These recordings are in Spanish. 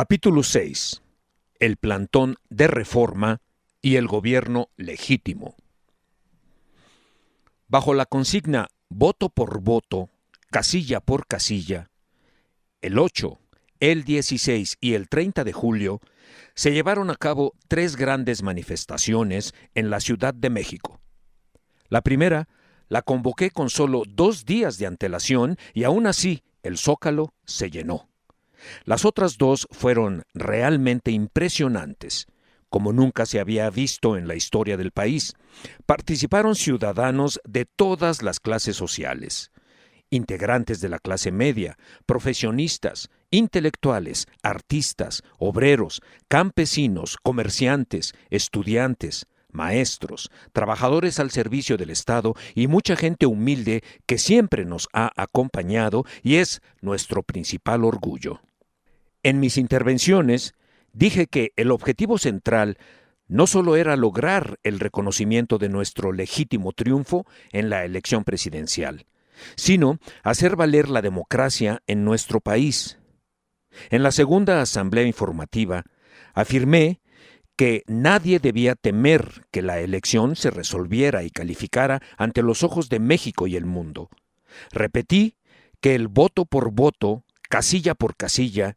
Capítulo 6. El plantón de reforma y el gobierno legítimo. Bajo la consigna voto por voto, casilla por casilla, el 8, el 16 y el 30 de julio se llevaron a cabo 3 grandes manifestaciones en la Ciudad de México. La primera la convoqué con solo 2 días de antelación y aún así el Zócalo se llenó. Las otras 2 fueron realmente impresionantes, como nunca se había visto en la historia del país. Participaron ciudadanos de todas las clases sociales, integrantes de la clase media, profesionistas, intelectuales, artistas, obreros, campesinos, comerciantes, estudiantes, maestros, trabajadores al servicio del Estado y mucha gente humilde que siempre nos ha acompañado y es nuestro principal orgullo. En mis intervenciones dije que el objetivo central no solo era lograr el reconocimiento de nuestro legítimo triunfo en la elección presidencial, sino hacer valer la democracia en nuestro país. En la segunda asamblea informativa afirmé que nadie debía temer que la elección se resolviera y calificara ante los ojos de México y el mundo. Repetí que el voto por voto, casilla por casilla,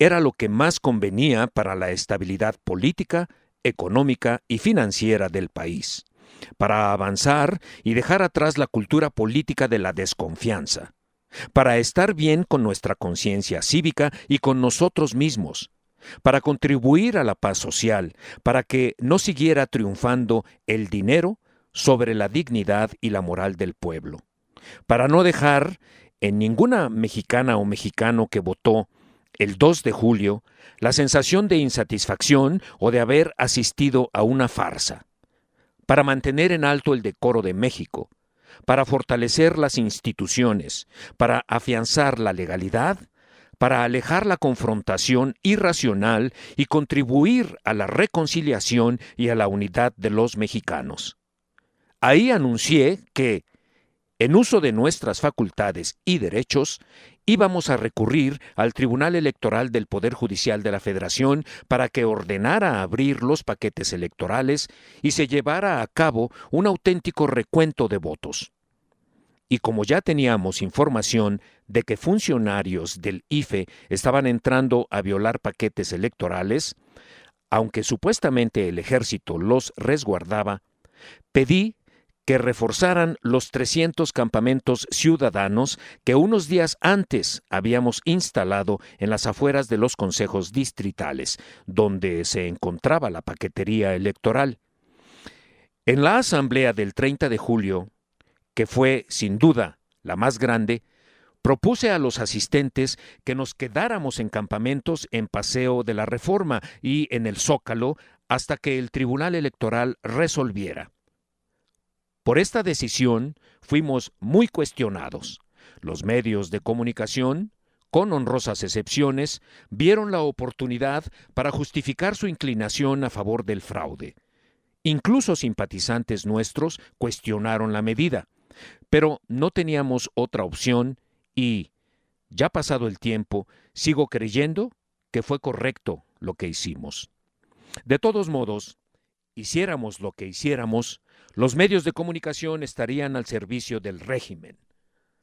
era lo que más convenía para la estabilidad política, económica y financiera del país, para avanzar y dejar atrás la cultura política de la desconfianza, para estar bien con nuestra conciencia cívica y con nosotros mismos, para contribuir a la paz social, para que no siguiera triunfando el dinero sobre la dignidad y la moral del pueblo, para no dejar en ninguna mexicana o mexicano que votó el 2 de julio la sensación de insatisfacción o de haber asistido a una farsa, para mantener en alto el decoro de México, para fortalecer las instituciones, para afianzar la legalidad, para alejar la confrontación irracional y contribuir a la reconciliación y a la unidad de los mexicanos. Ahí anuncié que, en uso de nuestras facultades y derechos, íbamos a recurrir al Tribunal Electoral del Poder Judicial de la Federación para que ordenara abrir los paquetes electorales y se llevara a cabo un auténtico recuento de votos. Y como ya teníamos información de que funcionarios del IFE estaban entrando a violar paquetes electorales, aunque supuestamente el ejército los resguardaba, pedí que reforzaran los 300 campamentos ciudadanos que unos días antes habíamos instalado en las afueras de los consejos distritales, donde se encontraba la paquetería electoral. En la asamblea del 30 de julio, que fue, sin duda, la más grande, propuse a los asistentes que nos quedáramos en campamentos en Paseo de la Reforma y en el Zócalo hasta que el Tribunal Electoral resolviera. Por esta decisión fuimos muy cuestionados. Los medios de comunicación, con honrosas excepciones, vieron la oportunidad para justificar su inclinación a favor del fraude. Incluso simpatizantes nuestros cuestionaron la medida, pero no teníamos otra opción y, ya pasado el tiempo, sigo creyendo que fue correcto lo que hicimos. De todos modos, hiciéramos lo que hiciéramos, los medios de comunicación estarían al servicio del régimen.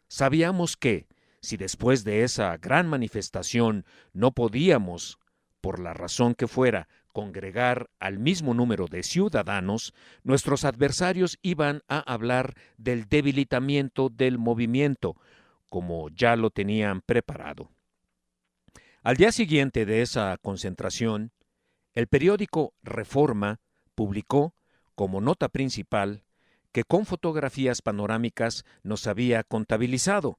Sabíamos que, si después de esa gran manifestación no podíamos, por la razón que fuera, congregar al mismo número de ciudadanos, nuestros adversarios iban a hablar del debilitamiento del movimiento, como ya lo tenían preparado. Al día siguiente de esa concentración, el periódico Reforma publicó, como nota principal, que con fotografías panorámicas nos había contabilizado,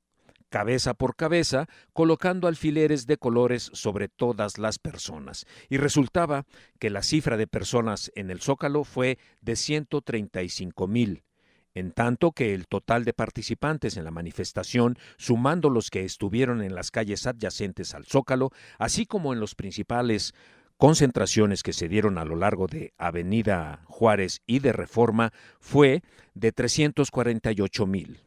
cabeza por cabeza, colocando alfileres de colores sobre todas las personas. Y resultaba que la cifra de personas en el Zócalo fue de 135,000, en tanto que el total de participantes en la manifestación, sumando los que estuvieron en las calles adyacentes al Zócalo, así como en los principales concentraciones que se dieron a lo largo de Avenida Juárez y de Reforma, fue de 348,000.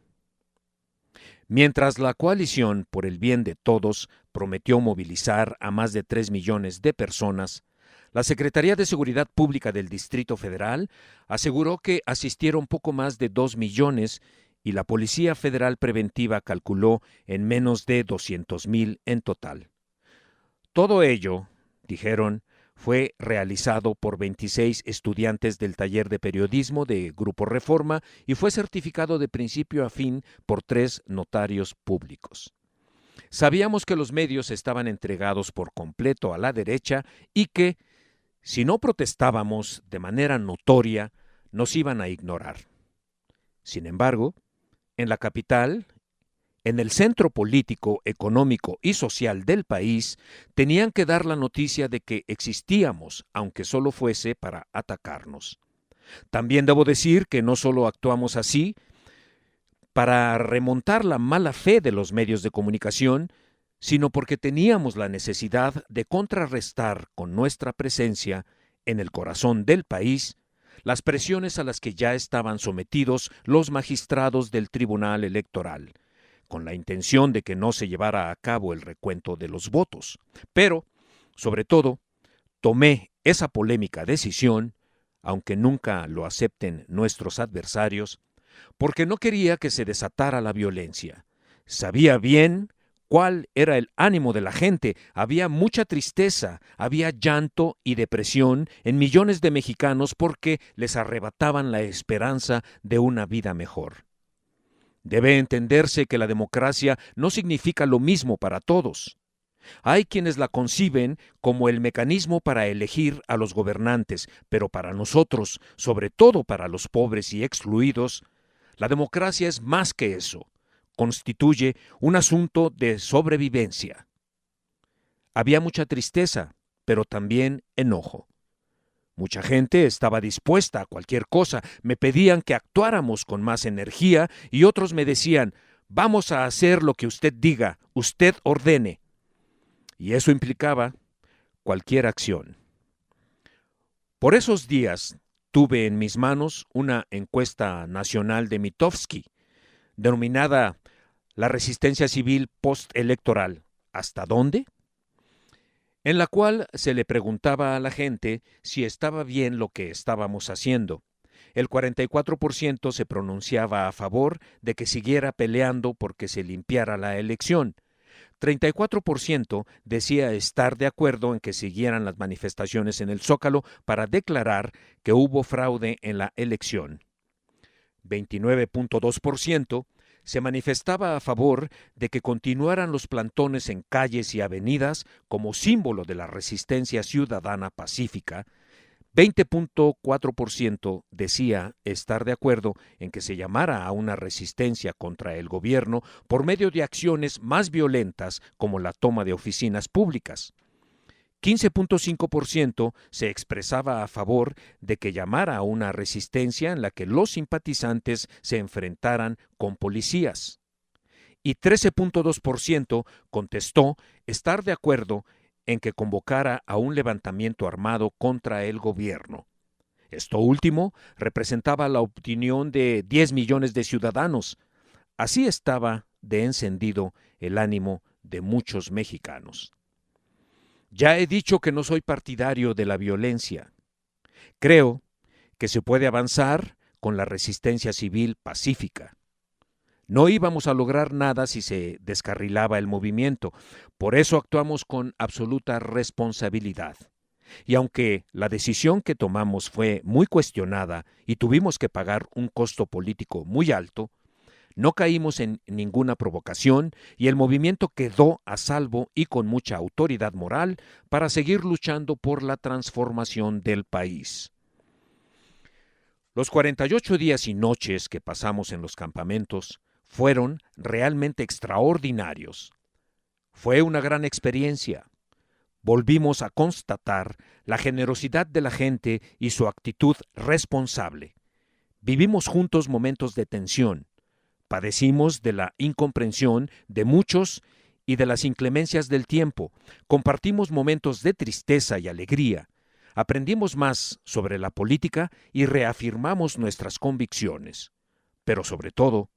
Mientras la coalición por el bien de todos prometió movilizar a más de 3 millones de personas, la Secretaría de Seguridad Pública del Distrito Federal aseguró que asistieron poco más de 2 millones y la Policía Federal Preventiva calculó en menos de 200,000 en total. Todo ello, dijeron, fue realizado por 26 estudiantes del taller de periodismo de Grupo Reforma y fue certificado de principio a fin por 3 notarios públicos. Sabíamos que los medios estaban entregados por completo a la derecha y que, si no protestábamos de manera notoria, nos iban a ignorar. Sin embargo, en la capital, en el centro político, económico y social del país, tenían que dar la noticia de que existíamos, aunque solo fuese para atacarnos. También debo decir que no solo actuamos así para remontar la mala fe de los medios de comunicación, sino porque teníamos la necesidad de contrarrestar con nuestra presencia en el corazón del país las presiones a las que ya estaban sometidos los magistrados del Tribunal Electoral, con la intención de que no se llevara a cabo el recuento de los votos. Pero, sobre todo, tomé esa polémica decisión, aunque nunca lo acepten nuestros adversarios, porque no quería que se desatara la violencia. Sabía bien cuál era el ánimo de la gente. Había mucha tristeza, había llanto y depresión en millones de mexicanos porque les arrebataban la esperanza de una vida mejor. Debe entenderse que la democracia no significa lo mismo para todos. Hay quienes la conciben como el mecanismo para elegir a los gobernantes, pero para nosotros, sobre todo para los pobres y excluidos, la democracia es más que eso. Constituye un asunto de sobrevivencia. Había mucha tristeza, pero también enojo. Mucha gente estaba dispuesta a cualquier cosa, me pedían que actuáramos con más energía y otros me decían, vamos a hacer lo que usted diga, usted ordene. Y eso implicaba cualquier acción. Por esos días tuve en mis manos una encuesta nacional de Mitofsky, denominada La resistencia civil postelectoral, ¿hasta dónde?, en la cual se le preguntaba a la gente si estaba bien lo que estábamos haciendo. El 44% se pronunciaba a favor de que siguiera peleando porque se limpiara la elección. 34% decía estar de acuerdo en que siguieran las manifestaciones en el Zócalo para declarar que hubo fraude en la elección. 29.2% se manifestaba a favor de que continuaran los plantones en calles y avenidas como símbolo de la resistencia ciudadana pacífica. 20.4% decía estar de acuerdo en que se llamara a una resistencia contra el gobierno por medio de acciones más violentas como la toma de oficinas públicas. 15.5% se expresaba a favor de que llamara a una resistencia en la que los simpatizantes se enfrentaran con policías. Y 13.2% contestó estar de acuerdo en que convocara a un levantamiento armado contra el gobierno. Esto último representaba la opinión de 10 millones de ciudadanos. Así estaba de encendido el ánimo de muchos mexicanos. Ya he dicho que no soy partidario de la violencia. Creo que se puede avanzar con la resistencia civil pacífica. No íbamos a lograr nada si se descarrilaba el movimiento, por eso actuamos con absoluta responsabilidad. Y aunque la decisión que tomamos fue muy cuestionada y tuvimos que pagar un costo político muy alto, no caímos en ninguna provocación y el movimiento quedó a salvo y con mucha autoridad moral para seguir luchando por la transformación del país. Los 48 días y noches que pasamos en los campamentos fueron realmente extraordinarios. Fue una gran experiencia. Volvimos a constatar la generosidad de la gente y su actitud responsable. Vivimos juntos momentos de tensión. Padecimos de la incomprensión de muchos y de las inclemencias del tiempo. Compartimos momentos de tristeza y alegría. Aprendimos más sobre la política y reafirmamos nuestras convicciones. Pero sobre todo,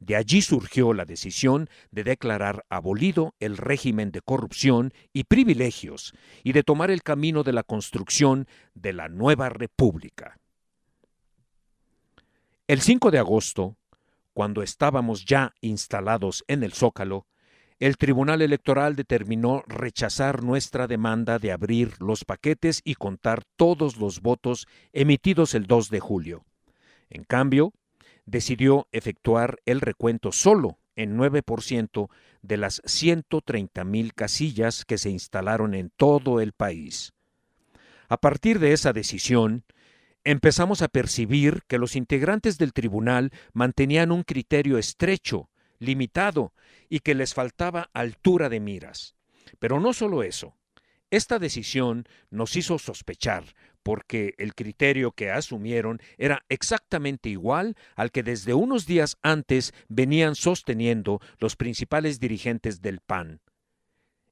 De allí surgió la decisión de declarar abolido el régimen de corrupción y privilegios y de tomar el camino de la construcción de la nueva república. El 5 de agosto, cuando estábamos ya instalados en el Zócalo, el Tribunal Electoral determinó rechazar nuestra demanda de abrir los paquetes y contar todos los votos emitidos el 2 de julio. En cambio, decidió efectuar el recuento solo en 9% de las 130,000 casillas que se instalaron en todo el país. A partir de esa decisión, empezamos a percibir que los integrantes del tribunal mantenían un criterio estrecho, limitado, y que les faltaba altura de miras. Pero no solo eso. Esta decisión nos hizo sospechar, porque el criterio que asumieron era exactamente igual al que desde unos días antes venían sosteniendo los principales dirigentes del PAN.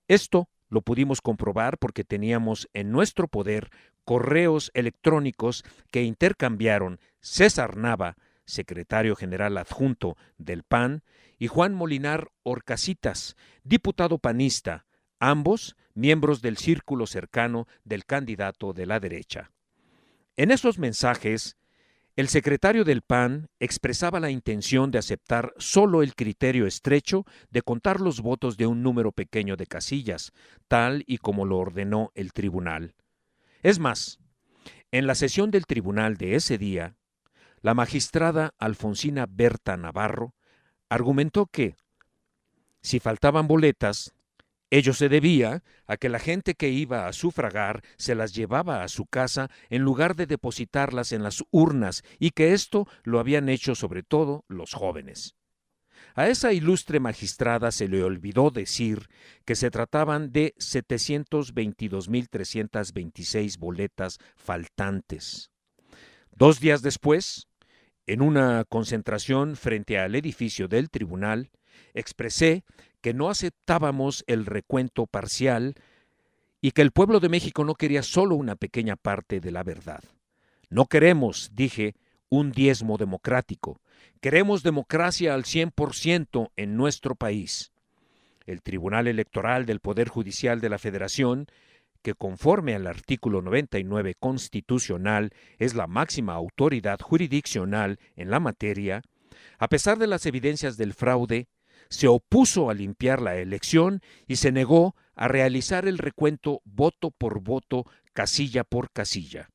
Esto lo pudimos comprobar porque teníamos en nuestro poder correos electrónicos que intercambiaron César Nava, secretario general adjunto del PAN, y Juan Molinar Horcasitas, diputado panista, ambos miembros del círculo cercano del candidato de la derecha. En esos mensajes, el secretario del PAN expresaba la intención de aceptar solo el criterio estrecho de contar los votos de un número pequeño de casillas, tal y como lo ordenó el tribunal. Es más, en la sesión del tribunal de ese día, la magistrada Alfonsina Berta Navarro argumentó que, si faltaban boletas, ello se debía a que la gente que iba a sufragar se las llevaba a su casa en lugar de depositarlas en las urnas y que esto lo habían hecho sobre todo los jóvenes. A esa ilustre magistrada se le olvidó decir que se trataban de 722,326 boletas faltantes. 2 días después, en una concentración frente al edificio del tribunal, expresé que no aceptábamos el recuento parcial y que el pueblo de México no quería solo una pequeña parte de la verdad. No queremos, dije, un diezmo democrático. Queremos democracia al 100% en nuestro país. El Tribunal Electoral del Poder Judicial de la Federación, que conforme al artículo 99 constitucional es la máxima autoridad jurisdiccional en la materia, a pesar de las evidencias del fraude, se opuso a limpiar la elección y se negó a realizar el recuento voto por voto, casilla por casilla,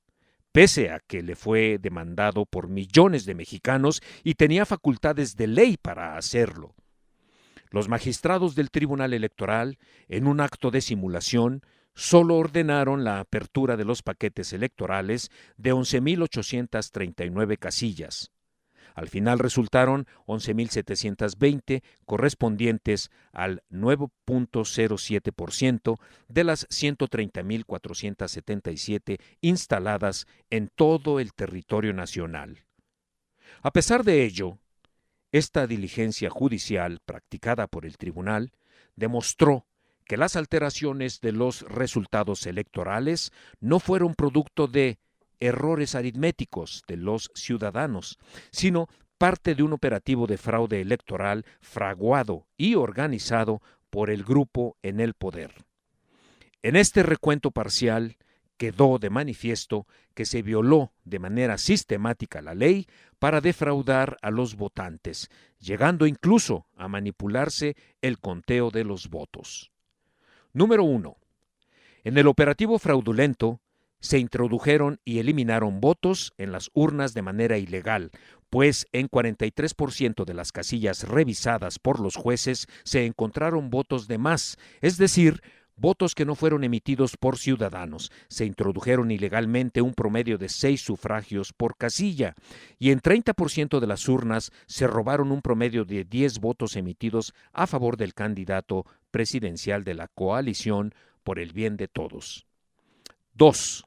pese a que le fue demandado por millones de mexicanos y tenía facultades de ley para hacerlo. Los magistrados del Tribunal Electoral, en un acto de simulación, solo ordenaron la apertura de los paquetes electorales de 11,839 casillas. Al final resultaron 11,720 correspondientes al 9.07% de las 130,477 instaladas en todo el territorio nacional. A pesar de ello, esta diligencia judicial practicada por el tribunal demostró que las alteraciones de los resultados electorales no fueron producto de errores aritméticos de los ciudadanos, sino parte de un operativo de fraude electoral fraguado y organizado por el grupo en el poder. En este recuento parcial quedó de manifiesto que se violó de manera sistemática la ley para defraudar a los votantes, llegando incluso a manipularse el conteo de los votos. Número 1. En el operativo fraudulento, se introdujeron y eliminaron votos en las urnas de manera ilegal, pues en 43% de las casillas revisadas por los jueces se encontraron votos de más, es decir, votos que no fueron emitidos por ciudadanos. Se introdujeron ilegalmente un promedio de 6 sufragios por casilla, y en 30% de las urnas se robaron un promedio de 10 votos emitidos a favor del candidato presidencial de la coalición por el bien de todos. 2.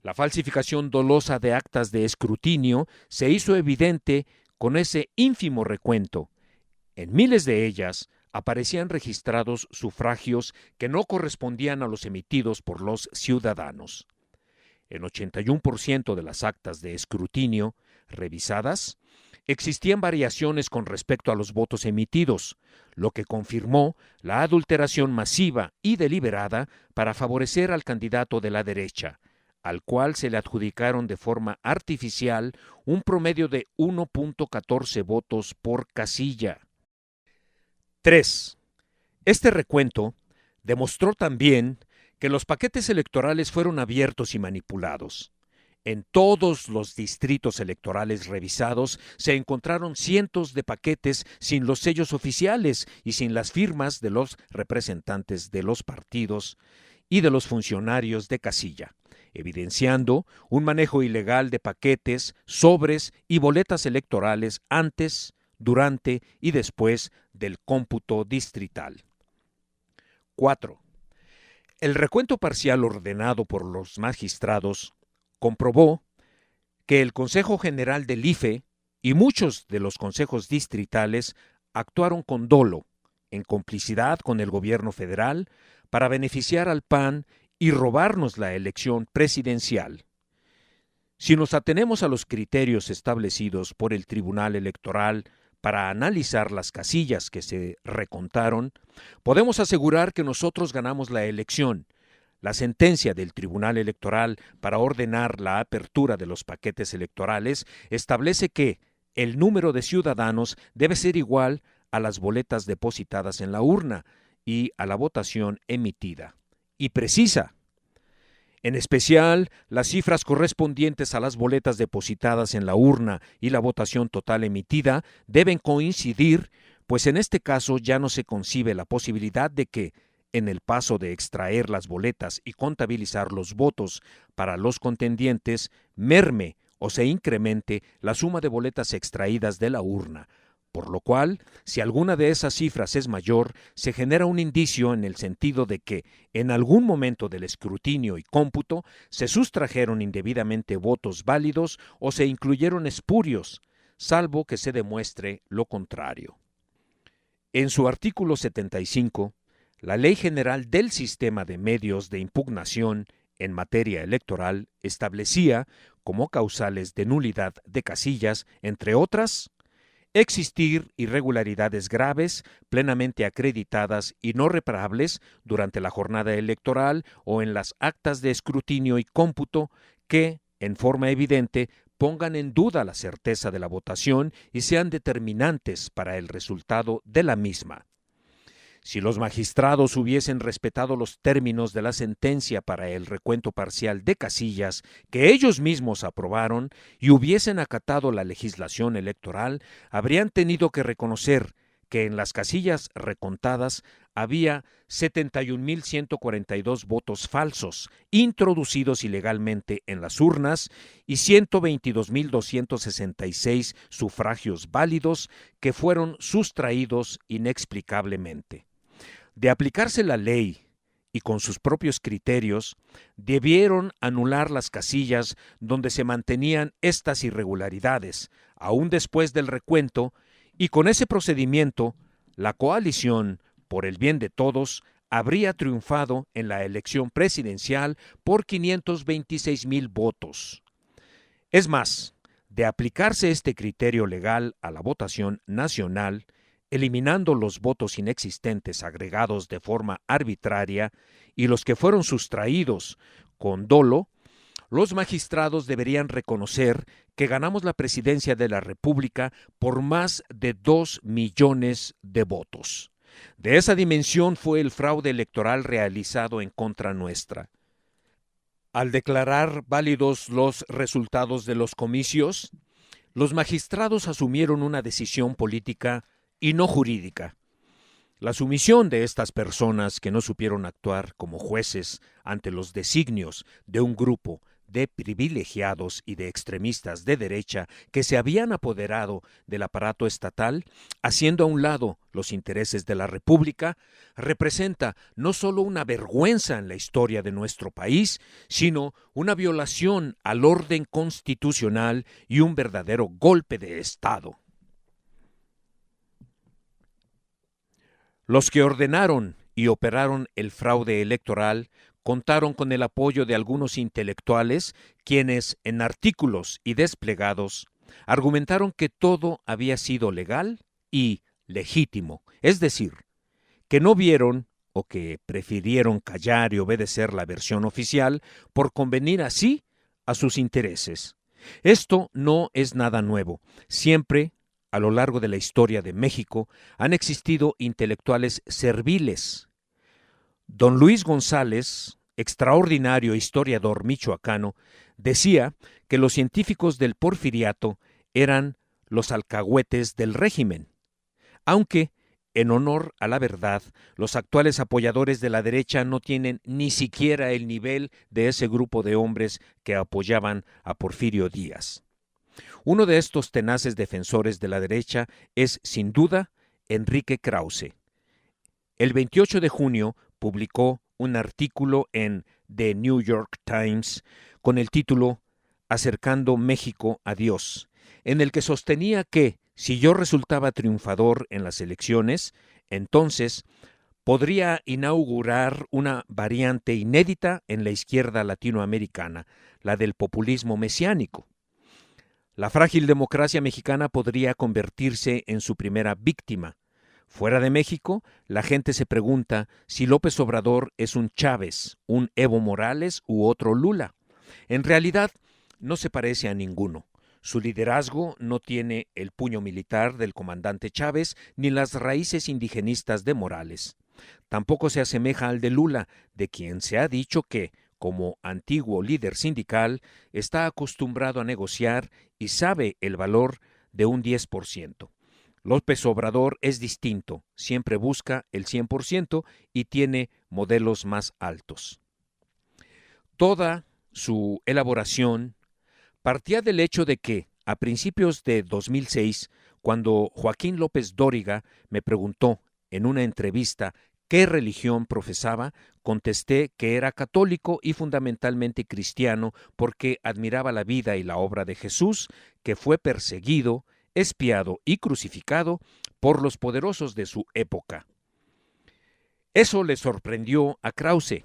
La falsificación dolosa de actas de escrutinio se hizo evidente con ese ínfimo recuento. En miles de ellas aparecían registrados sufragios que no correspondían a los emitidos por los ciudadanos. En 81% de las actas de escrutinio revisadas, existían variaciones con respecto a los votos emitidos, lo que confirmó la adulteración masiva y deliberada para favorecer al candidato de la derecha, al cual se le adjudicaron de forma artificial un promedio de 1.14 votos por casilla. 3. Este recuento demostró también que los paquetes electorales fueron abiertos y manipulados. En todos los distritos electorales revisados se encontraron cientos de paquetes sin los sellos oficiales y sin las firmas de los representantes de los partidos y de los funcionarios de casilla, evidenciando un manejo ilegal de paquetes, sobres y boletas electorales antes, durante y después del cómputo distrital. 4. El recuento parcial ordenado por los magistrados comprobó que el Consejo General del IFE y muchos de los consejos distritales actuaron con dolo, en complicidad con el gobierno federal, para beneficiar al PAN y robarnos la elección presidencial. Si nos atenemos a los criterios establecidos por el Tribunal Electoral para analizar las casillas que se recontaron, podemos asegurar que nosotros ganamos la elección. La sentencia del Tribunal Electoral para ordenar la apertura de los paquetes electorales establece que el número de ciudadanos debe ser igual a las boletas depositadas en la urna y a la votación emitida, y precisa. En especial, las cifras correspondientes a las boletas depositadas en la urna y la votación total emitida deben coincidir, pues en este caso ya no se concibe la posibilidad de que, en el paso de extraer las boletas y contabilizar los votos para los contendientes, merme o se incremente la suma de boletas extraídas de la urna, por lo cual, si alguna de esas cifras es mayor, se genera un indicio en el sentido de que, en algún momento del escrutinio y cómputo, se sustrajeron indebidamente votos válidos o se incluyeron espurios, salvo que se demuestre lo contrario. En su artículo 75, la Ley General del Sistema de Medios de Impugnación en materia electoral establecía como causales de nulidad de casillas, entre otras, existir irregularidades graves, plenamente acreditadas y no reparables durante la jornada electoral o en las actas de escrutinio y cómputo que, en forma evidente, pongan en duda la certeza de la votación y sean determinantes para el resultado de la misma. Si los magistrados hubiesen respetado los términos de la sentencia para el recuento parcial de casillas que ellos mismos aprobaron y hubiesen acatado la legislación electoral, habrían tenido que reconocer que en las casillas recontadas había 71.142 votos falsos introducidos ilegalmente en las urnas y 122.266 sufragios válidos que fueron sustraídos inexplicablemente. De aplicarse la ley y con sus propios criterios, debieron anular las casillas donde se mantenían estas irregularidades, aún después del recuento, y con ese procedimiento, la coalición, por el bien de todos, habría triunfado en la elección presidencial por 526,000 votos. Es más, de aplicarse este criterio legal a la votación nacional, eliminando los votos inexistentes agregados de forma arbitraria y los que fueron sustraídos con dolo, los magistrados deberían reconocer que ganamos la presidencia de la República por más de 2 millones de votos. De esa dimensión fue el fraude electoral realizado en contra nuestra. Al declarar válidos los resultados de los comicios, los magistrados asumieron una decisión política y no jurídica. La sumisión de estas personas que no supieron actuar como jueces ante los designios de un grupo de privilegiados y de extremistas de derecha que se habían apoderado del aparato estatal, haciendo a un lado los intereses de la República, representa no solo una vergüenza en la historia de nuestro país, sino una violación al orden constitucional y un verdadero golpe de Estado. Los que ordenaron y operaron el fraude electoral contaron con el apoyo de algunos intelectuales quienes, en artículos y desplegados, argumentaron que todo había sido legal y legítimo, es decir, que no vieron o que prefirieron callar y obedecer la versión oficial por convenir así a sus intereses. Esto no es nada nuevo. Siempre, a lo largo de la historia de México, han existido intelectuales serviles. Don Luis González, extraordinario historiador michoacano, decía que los científicos del Porfiriato eran los alcahuetes del régimen, aunque, en honor a la verdad, los actuales apoyadores de la derecha no tienen ni siquiera el nivel de ese grupo de hombres que apoyaban a Porfirio Díaz. Uno de estos tenaces defensores de la derecha es, sin duda, Enrique Krause. El 28 de junio publicó un artículo en The New York Times con el título Acercando México a Dios, en el que sostenía que, si yo resultaba triunfador en las elecciones, entonces podría inaugurar una variante inédita en la izquierda latinoamericana, la del populismo mesiánico. La frágil democracia mexicana podría convertirse en su primera víctima. Fuera de México, la gente se pregunta si López Obrador es un Chávez, un Evo Morales u otro Lula. En realidad, no se parece a ninguno. Su liderazgo no tiene el puño militar del comandante Chávez ni las raíces indigenistas de Morales. Tampoco se asemeja al de Lula, de quien se ha dicho que, como antiguo líder sindical, está acostumbrado a negociar y sabe el valor de un 10%. López Obrador es distinto, siempre busca el 100% y tiene modelos más altos. Toda su elaboración partía del hecho de que, a principios de 2006, cuando Joaquín López Dóriga me preguntó en una entrevista qué religión profesaba, contesté que era católico y fundamentalmente cristiano porque admiraba la vida y la obra de Jesús, que fue perseguido, espiado y crucificado por los poderosos de su época. Eso le sorprendió a Krause.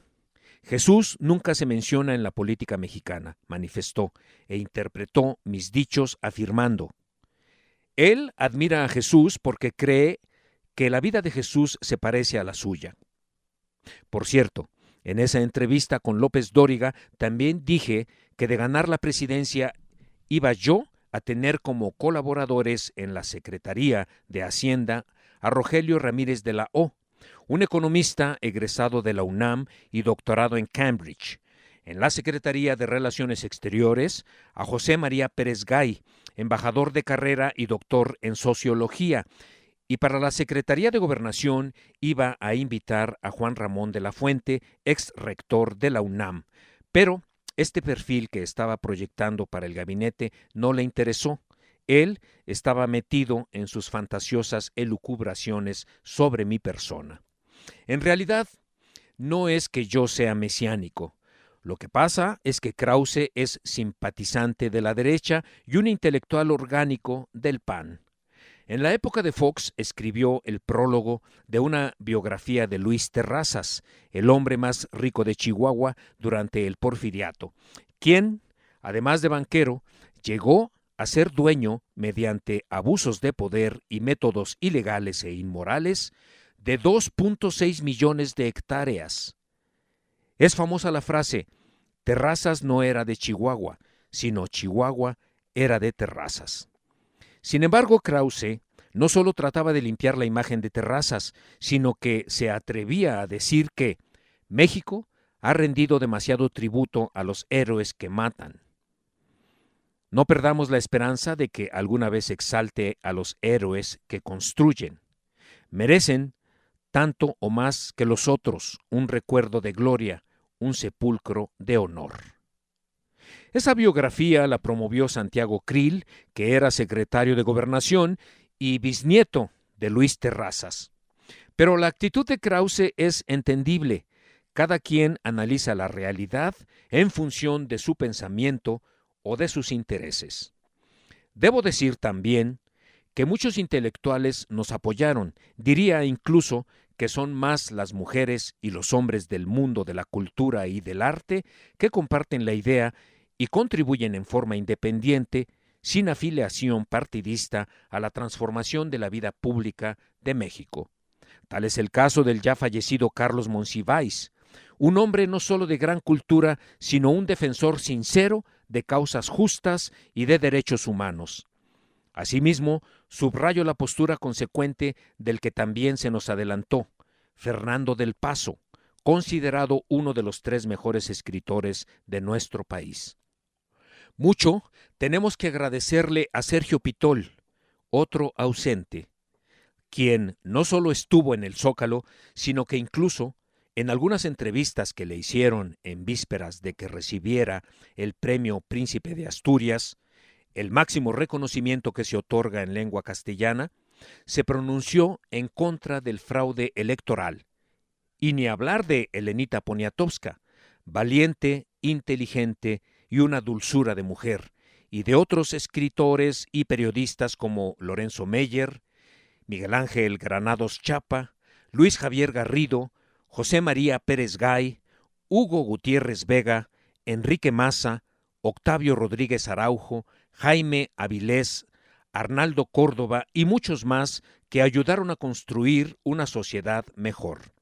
Jesús nunca se menciona en la política mexicana, manifestó, e interpretó mis dichos afirmando: él admira a Jesús porque cree que la vida de Jesús se parece a la suya. Por cierto, en esa entrevista con López Dóriga también dije que de ganar la presidencia iba yo a tener como colaboradores en la Secretaría de Hacienda a Rogelio Ramírez de la O, un economista egresado de la UNAM y doctorado en Cambridge. En la Secretaría de Relaciones Exteriores, a José María Pérez Gay, embajador de carrera y doctor en Sociología. Y para la Secretaría de Gobernación iba a invitar a Juan Ramón de la Fuente, ex rector de la UNAM. Pero este perfil que estaba proyectando para el gabinete no le interesó. Él estaba metido en sus fantasiosas elucubraciones sobre mi persona. En realidad, no es que yo sea mesiánico. Lo que pasa es que Krause es simpatizante de la derecha y un intelectual orgánico del PAN. En la época de Fox escribió el prólogo de una biografía de Luis Terrazas, el hombre más rico de Chihuahua durante el Porfiriato, quien, además de banquero, llegó a ser dueño, mediante abusos de poder y métodos ilegales e inmorales, de 2.6 millones de hectáreas. Es famosa la frase: Terrazas no era de Chihuahua, sino Chihuahua era de Terrazas. Sin embargo, Krause no solo trataba de limpiar la imagen de Terrazas, sino que se atrevía a decir que México ha rendido demasiado tributo a los héroes que matan. No perdamos la esperanza de que alguna vez exalte a los héroes que construyen. Merecen tanto o más que los otros un recuerdo de gloria, un sepulcro de honor. Esa biografía la promovió Santiago Krill, que era secretario de Gobernación y bisnieto de Luis Terrazas. Pero la actitud de Krause es entendible. Cada quien analiza la realidad en función de su pensamiento o de sus intereses. Debo decir también que muchos intelectuales nos apoyaron, diría incluso que son más las mujeres y los hombres del mundo de la cultura y del arte que comparten la idea y contribuyen en forma independiente, sin afiliación partidista a la transformación de la vida pública de México. Tal es el caso del ya fallecido Carlos Monsiváis, un hombre no solo de gran cultura, sino un defensor sincero de causas justas y de derechos humanos. Asimismo, subrayo la postura consecuente del que también se nos adelantó, Fernando del Paso, considerado uno de los 3 mejores escritores de nuestro país. Mucho tenemos que agradecerle a Sergio Pitol, otro ausente, quien no solo estuvo en el Zócalo, sino que incluso en algunas entrevistas que le hicieron en vísperas de que recibiera el Premio Príncipe de Asturias, el máximo reconocimiento que se otorga en lengua castellana, se pronunció en contra del fraude electoral. Y ni hablar de Elenita Poniatowska, valiente, inteligente y una dulzura de mujer, y de otros escritores y periodistas como Lorenzo Meyer, Miguel Ángel Granados Chapa, Luis Javier Garrido, José María Pérez Gay, Hugo Gutiérrez Vega, Enrique Maza, Octavio Rodríguez Araujo, Jaime Avilés, Arnaldo Córdoba y muchos más que ayudaron a construir una sociedad mejor.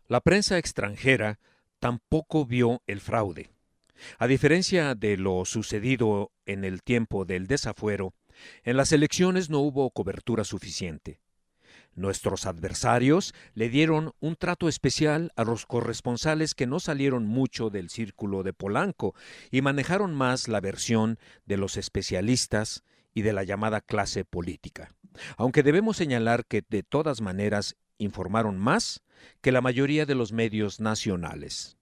La prensa extranjera tampoco vio el fraude. A diferencia de lo sucedido en el tiempo del desafuero, en las elecciones no hubo cobertura suficiente. Nuestros adversarios le dieron un trato especial a los corresponsales que no salieron mucho del círculo de Polanco y manejaron más la versión de los especialistas y de la llamada clase política. Aunque debemos señalar que de todas maneras informaron más que la mayoría de los medios nacionales.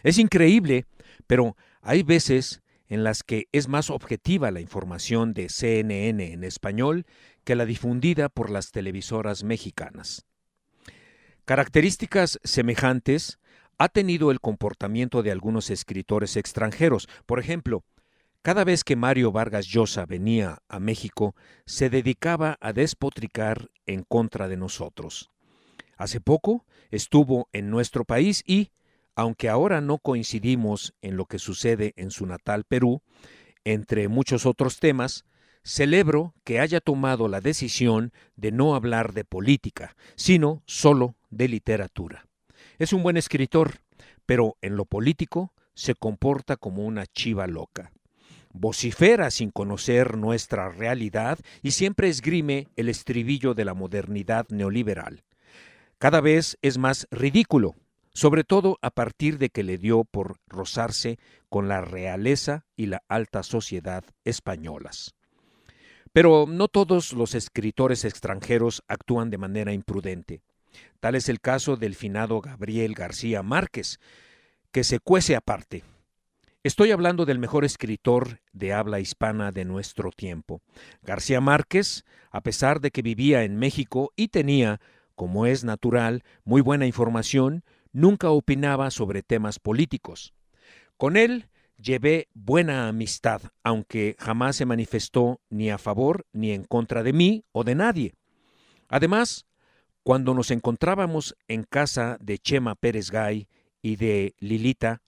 Es increíble, pero hay veces en las que es más objetiva la información de CNN en español que la difundida por las televisoras mexicanas. Características semejantes ha tenido el comportamiento de algunos escritores extranjeros. Por ejemplo, cada vez que Mario Vargas Llosa venía a México, se dedicaba a despotricar en contra de nosotros. Hace poco estuvo en nuestro país y, aunque ahora no coincidimos en lo que sucede en su natal Perú, entre muchos otros temas, celebro que haya tomado la decisión de no hablar de política, sino solo de literatura. Es un buen escritor, pero en lo político se comporta como una chiva loca. Vocifera sin conocer nuestra realidad y siempre esgrime el estribillo de la modernidad neoliberal. Cada vez es más ridículo, sobre todo a partir de que le dio por rozarse con la realeza y la alta sociedad españolas. Pero no todos los escritores extranjeros actúan de manera imprudente. Tal es el caso del finado Gabriel García Márquez, que se cuece aparte. Estoy hablando del mejor escritor de habla hispana de nuestro tiempo. García Márquez, a pesar de que vivía en México y tenía, como es natural, muy buena información, nunca opinaba sobre temas políticos. Con él llevé buena amistad, aunque jamás se manifestó ni a favor ni en contra de mí o de nadie. Además, cuando nos encontrábamos en casa de Chema Pérez Gay y de Lilita,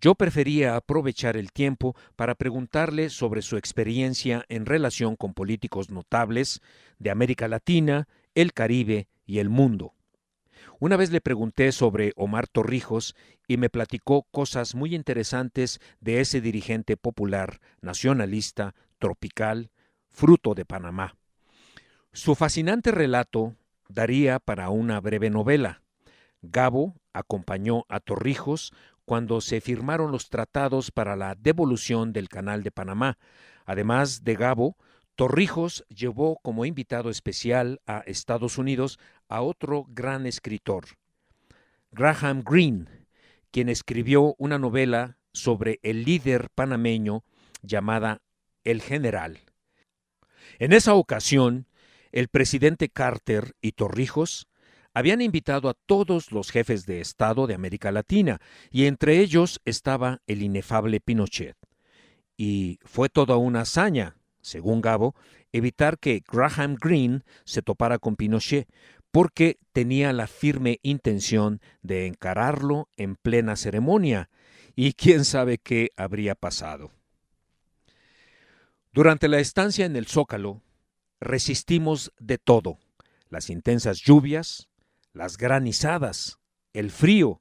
yo prefería aprovechar el tiempo para preguntarle sobre su experiencia en relación con políticos notables de América Latina, el Caribe y el mundo. Una vez le pregunté sobre Omar Torrijos y me platicó cosas muy interesantes de ese dirigente popular, nacionalista, tropical, fruto de Panamá. Su fascinante relato daría para una breve novela. Gabo acompañó a Torrijos cuando se firmaron los tratados para la devolución del Canal de Panamá. Además de Gabo, Torrijos llevó como invitado especial a Estados Unidos a otro gran escritor, Graham Greene, quien escribió una novela sobre el líder panameño llamada El General. En esa ocasión, el presidente Carter y Torrijos habían invitado a todos los jefes de Estado de América Latina, y entre ellos estaba el inefable Pinochet. Y fue toda una hazaña, según Gabo, evitar que Graham Greene se topara con Pinochet, porque tenía la firme intención de encararlo en plena ceremonia, y quién sabe qué habría pasado. Durante la estancia en el Zócalo, resistimos de todo: las intensas lluvias, las granizadas, el frío,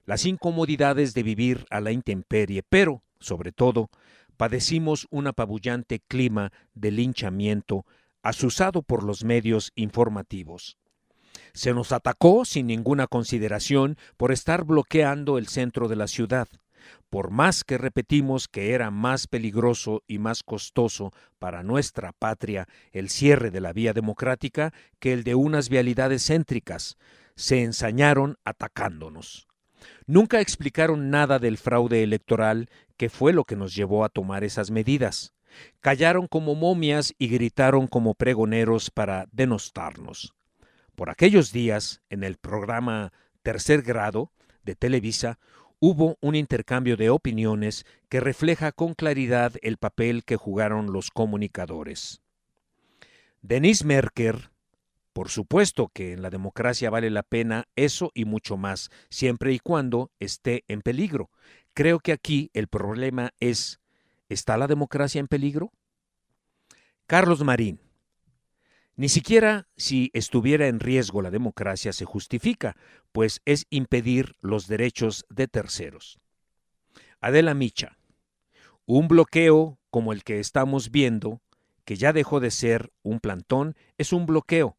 las incomodidades de vivir a la intemperie, pero, sobre todo, padecimos un apabullante clima de linchamiento azuzado por los medios informativos. Se nos atacó sin ninguna consideración por estar bloqueando el centro de la ciudad, por más que repetimos que era más peligroso y más costoso para nuestra patria el cierre de la vía democrática que el de unas vialidades céntricas. Se ensañaron atacándonos. Nunca explicaron nada del fraude electoral, que fue lo que nos llevó a tomar esas medidas. Callaron como momias y gritaron como pregoneros para denostarnos. Por aquellos días, en el programa Tercer Grado de Televisa, hubo un intercambio de opiniones que refleja con claridad el papel que jugaron los comunicadores. Denis Merker: por supuesto que en la democracia vale la pena eso y mucho más, siempre y cuando esté en peligro. Creo que aquí el problema es: ¿está la democracia en peligro? Carlos Marín: ni siquiera si estuviera en riesgo la democracia se justifica, pues es impedir los derechos de terceros. Adela Micha: un bloqueo como el que estamos viendo, que ya dejó de ser un plantón, es un bloqueo.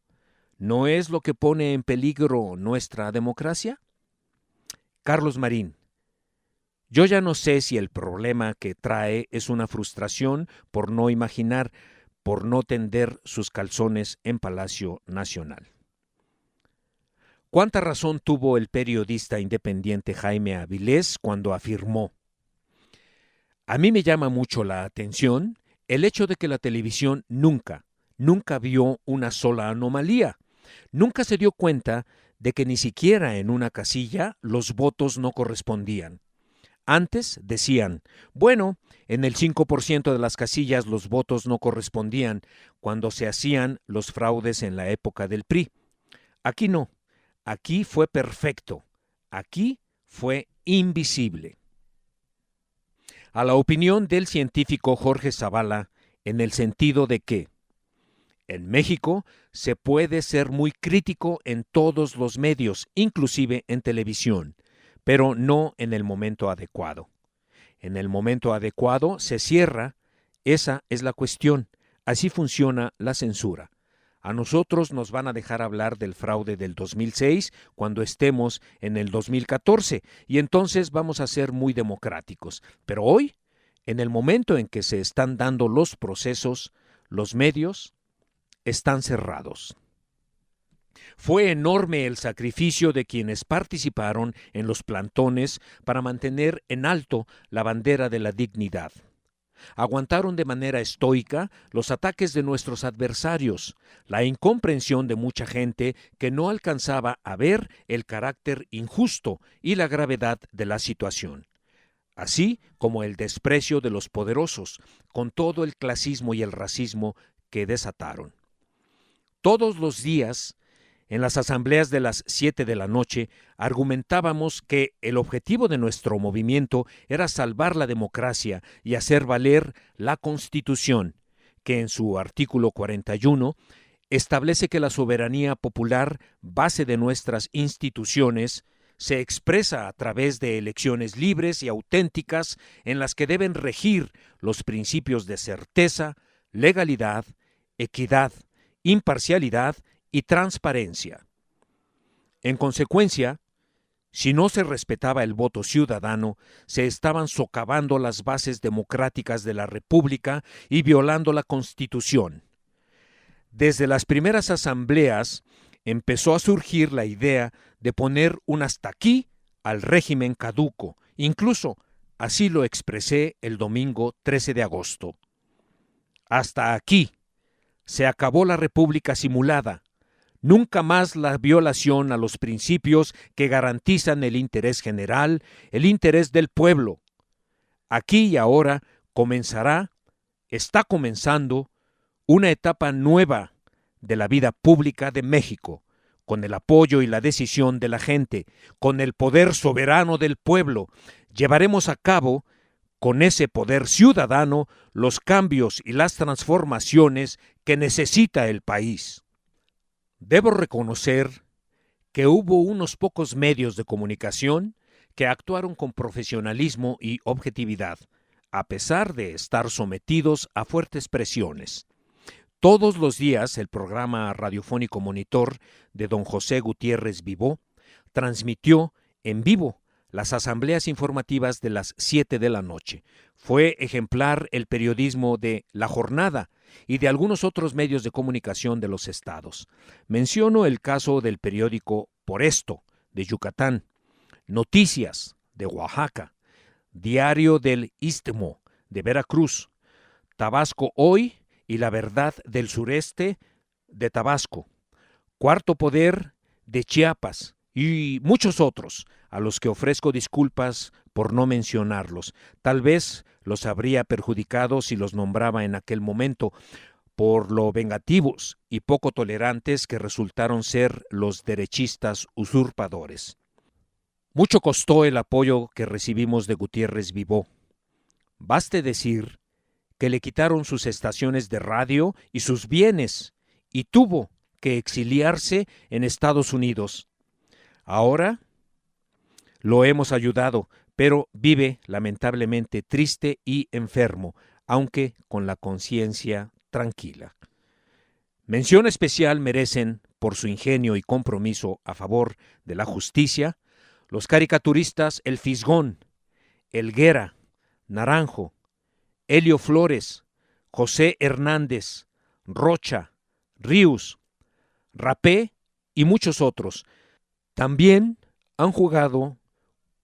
¿No es lo que pone en peligro nuestra democracia? Carlos Marín: yo ya no sé si el problema que trae es una frustración por no imaginar, por no tender sus calzones en Palacio Nacional. ¿Cuánta razón tuvo el periodista independiente Jaime Avilés cuando afirmó: a mí me llama mucho la atención el hecho de que la televisión nunca vio una sola anomalía? Nunca se dio cuenta de que ni siquiera en una casilla los votos no correspondían. Antes decían: bueno, en el 5% de las casillas los votos no correspondían cuando se hacían los fraudes en la época del PRI. Aquí no, aquí fue perfecto, aquí fue invisible. A la opinión del científico Jorge Zavala, en el sentido de que en México se puede ser muy crítico en todos los medios, inclusive en televisión, pero no en el momento adecuado. En el momento adecuado se cierra, esa es la cuestión. Así funciona la censura. A nosotros nos van a dejar hablar del fraude del 2006 cuando estemos en el 2014 y entonces vamos a ser muy democráticos. Pero hoy, en el momento en que se están dando los procesos, los medios están cerrados. Fue enorme el sacrificio de quienes participaron en los plantones para mantener en alto la bandera de la dignidad. Aguantaron de manera estoica los ataques de nuestros adversarios, la incomprensión de mucha gente que no alcanzaba a ver el carácter injusto y la gravedad de la situación, así como el desprecio de los poderosos, con todo el clasismo y el racismo que desataron. Todos los días, en las asambleas de las 7 de la noche, argumentábamos que el objetivo de nuestro movimiento era salvar la democracia y hacer valer la Constitución, que en su artículo 41 establece que la soberanía popular, base de nuestras instituciones, se expresa a través de elecciones libres y auténticas en las que deben regir los principios de certeza, legalidad, equidad, imparcialidad y transparencia. En consecuencia, si no se respetaba el voto ciudadano, se estaban socavando las bases democráticas de la República y violando la Constitución. Desde las primeras asambleas empezó a surgir la idea de poner un hasta aquí al régimen caduco. Incluso así lo expresé el domingo 13 de agosto. Hasta aquí. Se acabó la república simulada. Nunca más la violación a los principios que garantizan el interés general, el interés del pueblo. Aquí y ahora está comenzando una etapa nueva de la vida pública de México, con el apoyo y la decisión de la gente, con el poder soberano del pueblo. Llevaremos a cabo con ese poder ciudadano, los cambios y las transformaciones que necesita el país. Debo reconocer que hubo unos pocos medios de comunicación que actuaron con profesionalismo y objetividad, a pesar de estar sometidos a fuertes presiones. Todos los días el programa radiofónico Monitor de don José Gutiérrez Vivó transmitió en vivo las asambleas informativas de las 7 de la noche. Fue ejemplar el periodismo de La Jornada y de algunos otros medios de comunicación de los estados. Menciono el caso del periódico Por Esto, de Yucatán, Noticias, de Oaxaca, Diario del Istmo, de Veracruz, Tabasco Hoy y La Verdad del Sureste, de Tabasco, Cuarto Poder, de Chiapas, y muchos otros, a los que ofrezco disculpas por no mencionarlos. Tal vez los habría perjudicado si los nombraba en aquel momento, por lo vengativos y poco tolerantes que resultaron ser los derechistas usurpadores. Mucho costó el apoyo que recibimos de Gutiérrez Vivó. Baste decir que le quitaron sus estaciones de radio y sus bienes, y tuvo que exiliarse en Estados Unidos. Ahora lo hemos ayudado, pero vive lamentablemente triste y enfermo, aunque con la conciencia tranquila. Mención especial merecen, por su ingenio y compromiso a favor de la justicia, los caricaturistas El Fisgón, Helguera, Naranjo, Helio Flores, José Hernández, Rocha, Ríos, Rapé y muchos otros. También han jugado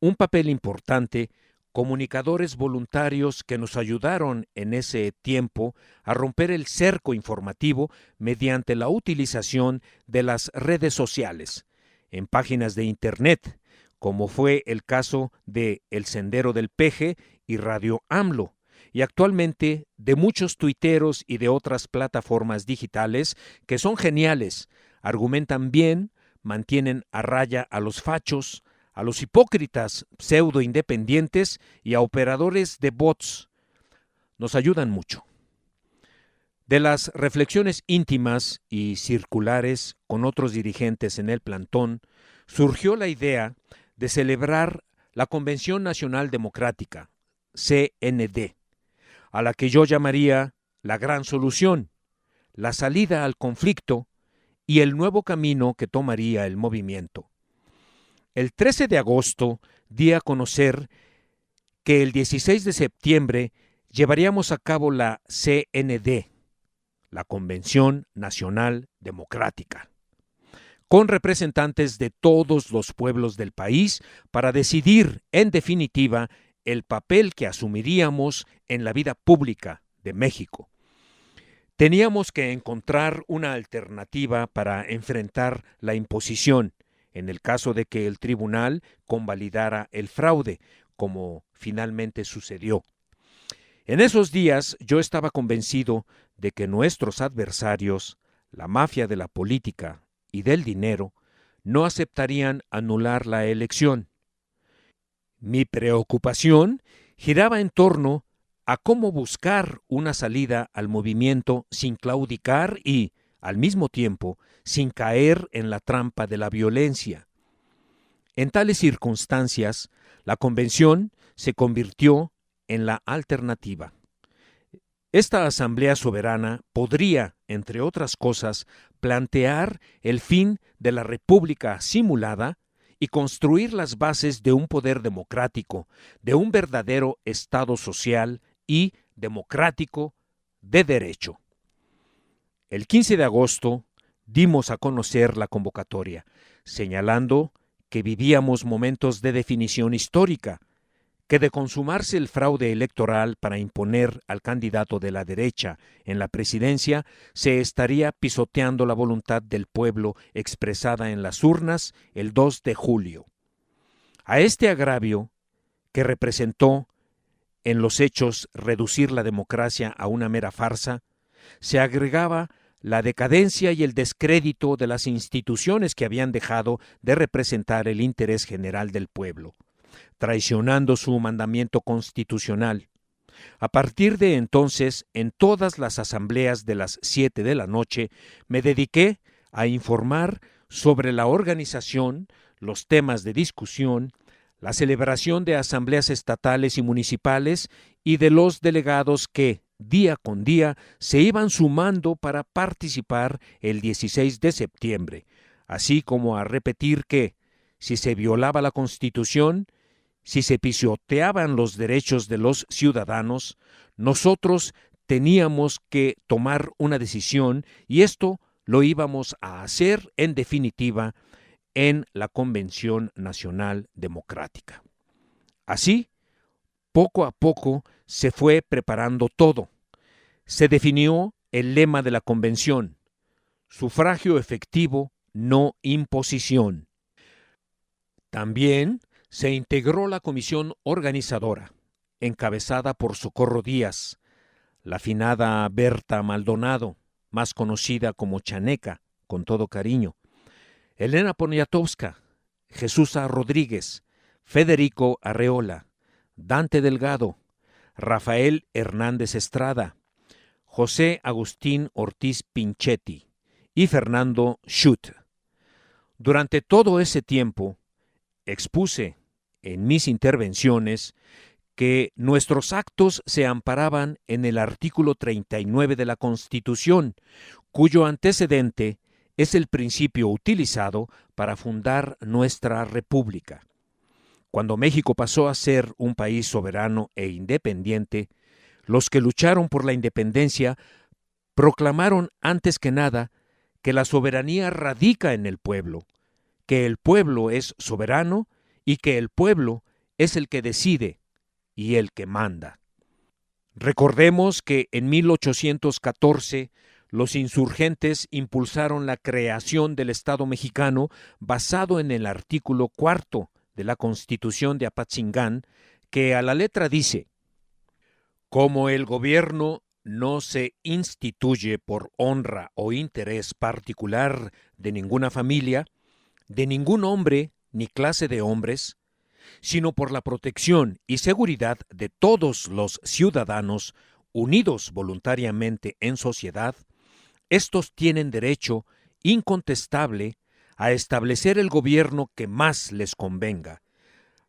un papel importante comunicadores voluntarios que nos ayudaron en ese tiempo a romper el cerco informativo mediante la utilización de las redes sociales, en páginas de internet, como fue el caso de El Sendero del Peje y Radio AMLO, y actualmente de muchos tuiteros y de otras plataformas digitales que son geniales, argumentan bien, mantienen a raya a los fachos, a los hipócritas pseudo-independientes y a operadores de bots. Nos ayudan mucho. De las reflexiones íntimas y circulares con otros dirigentes en el plantón, surgió la idea de celebrar la Convención Nacional Democrática, CND, a la que yo llamaría la gran solución, la salida al conflicto y el nuevo camino que tomaría el movimiento. El 13 de agosto di a conocer que el 16 de septiembre llevaríamos a cabo la CND, la Convención Nacional Democrática, con representantes de todos los pueblos del país para decidir, en definitiva, el papel que asumiríamos en la vida pública de México. Teníamos que encontrar una alternativa para enfrentar la imposición, en el caso de que el tribunal convalidara el fraude, como finalmente sucedió. En esos días yo estaba convencido de que nuestros adversarios, la mafia de la política y del dinero, no aceptarían anular la elección. Mi preocupación giraba en torno a cómo buscar una salida al movimiento sin claudicar y, al mismo tiempo, sin caer en la trampa de la violencia. En tales circunstancias, la convención se convirtió en la alternativa. Esta asamblea soberana podría, entre otras cosas, plantear el fin de la república simulada y construir las bases de un poder democrático, de un verdadero Estado social y democrático de derecho. El 15 de agosto dimos a conocer la convocatoria, señalando que vivíamos momentos de definición histórica, que de consumarse el fraude electoral para imponer al candidato de la derecha en la presidencia, se estaría pisoteando la voluntad del pueblo expresada en las urnas el 2 de julio. A este agravio, que representó en los hechos reducir la democracia a una mera farsa, se agregaba la decadencia y el descrédito de las instituciones que habían dejado de representar el interés general del pueblo. traicionando su mandamiento constitucional. A partir de entonces, en todas las asambleas de las 7 de la noche, me dediqué a informar sobre la organización, los temas de discusión, la celebración de asambleas estatales y municipales y de los delegados que, día con día, se iban sumando para participar el 16 de septiembre, así como a repetir que, si se violaba la Constitución, si se pisoteaban los derechos de los ciudadanos, nosotros teníamos que tomar una decisión y esto lo íbamos a hacer en definitiva en la Convención Nacional Democrática. Así, poco a poco se fue preparando todo. Se definió el lema de la convención: sufragio efectivo, no imposición. También se integró la comisión organizadora, encabezada por Socorro Díaz, la finada Berta Maldonado, más conocida como Chaneca, con todo cariño, Elena Poniatowska, Jesús Rodríguez, Federico Arreola, Dante Delgado, Rafael Hernández Estrada, José Agustín Ortiz Pinchetti y Fernando Schutt. Durante todo ese tiempo, expuse en mis intervenciones que nuestros actos se amparaban en el artículo 39 de la Constitución, cuyo antecedente es el principio utilizado para fundar nuestra república. Cuando México pasó a ser un país soberano e independiente, los que lucharon por la independencia proclamaron antes que nada que la soberanía radica en el pueblo, que el pueblo es soberano y que el pueblo es el que decide y el que manda. Recordemos que en 1814 los insurgentes impulsaron la creación del Estado mexicano basado en el artículo 4 de la Constitución de Apatzingán, que a la letra dice: como el gobierno no se instituye por honra o interés particular de ninguna familia, de ningún hombre ni clase de hombres, sino por la protección y seguridad de todos los ciudadanos unidos voluntariamente en sociedad, estos tienen derecho incontestable a establecer el gobierno que más les convenga,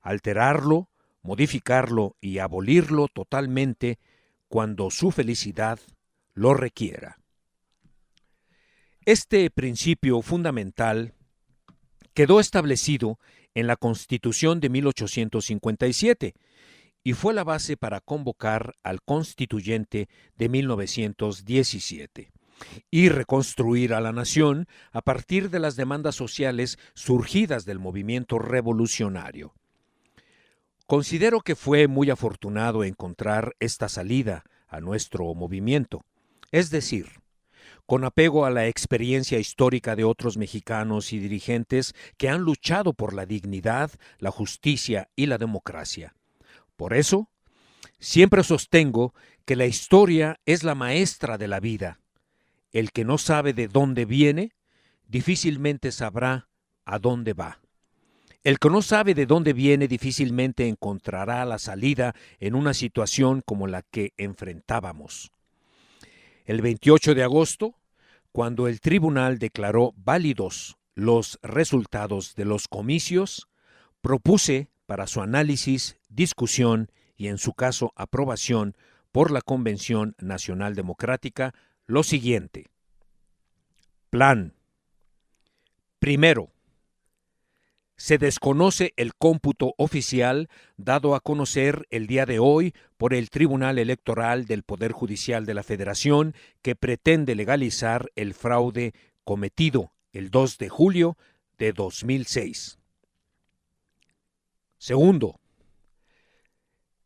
alterarlo, modificarlo y abolirlo totalmente cuando su felicidad lo requiera. Este principio fundamental quedó establecido en la Constitución de 1857 y fue la base para convocar al Constituyente de 1917 y reconstruir a la nación a partir de las demandas sociales surgidas del movimiento revolucionario. Considero que fue muy afortunado encontrar esta salida a nuestro movimiento, es decir, con apego a la experiencia histórica de otros mexicanos y dirigentes que han luchado por la dignidad, la justicia y la democracia. Por eso, siempre sostengo que la historia es la maestra de la vida. El que no sabe de dónde viene, difícilmente sabrá a dónde va. El que no sabe de dónde viene difícilmente encontrará la salida en una situación como la que enfrentábamos. El 28 de agosto, cuando el tribunal declaró válidos los resultados de los comicios, propuse para su análisis, discusión y en su caso aprobación por la Convención Nacional Democrática lo siguiente. Plan. Primero, se desconoce el cómputo oficial dado a conocer el día de hoy por el Tribunal Electoral del Poder Judicial de la Federación que pretende legalizar el fraude cometido el 2 de julio de 2006. Segundo,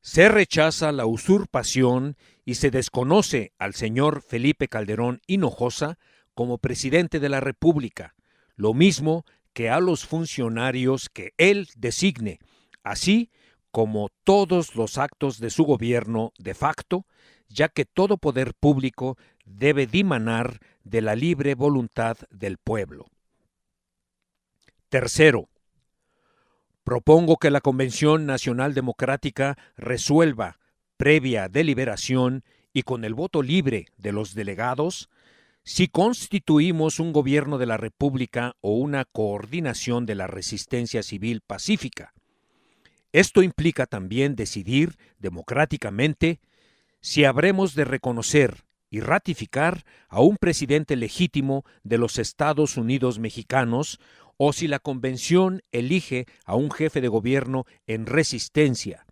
se rechaza la usurpación y se desconoce al señor Felipe Calderón Hinojosa como presidente de la República, lo mismo que a los funcionarios que él designe, así como todos los actos de su gobierno de facto, ya que todo poder público debe dimanar de la libre voluntad del pueblo. Tercero, Propongo que la Convención Nacional Democrática resuelva, previa deliberación y con el voto libre de los delegados, si constituimos un gobierno de la República o una coordinación de la resistencia civil pacífica. Esto implica también decidir democráticamente si habremos de reconocer y ratificar a un presidente legítimo de los Estados Unidos mexicanos o si la Convención elige a un jefe de gobierno en resistencia,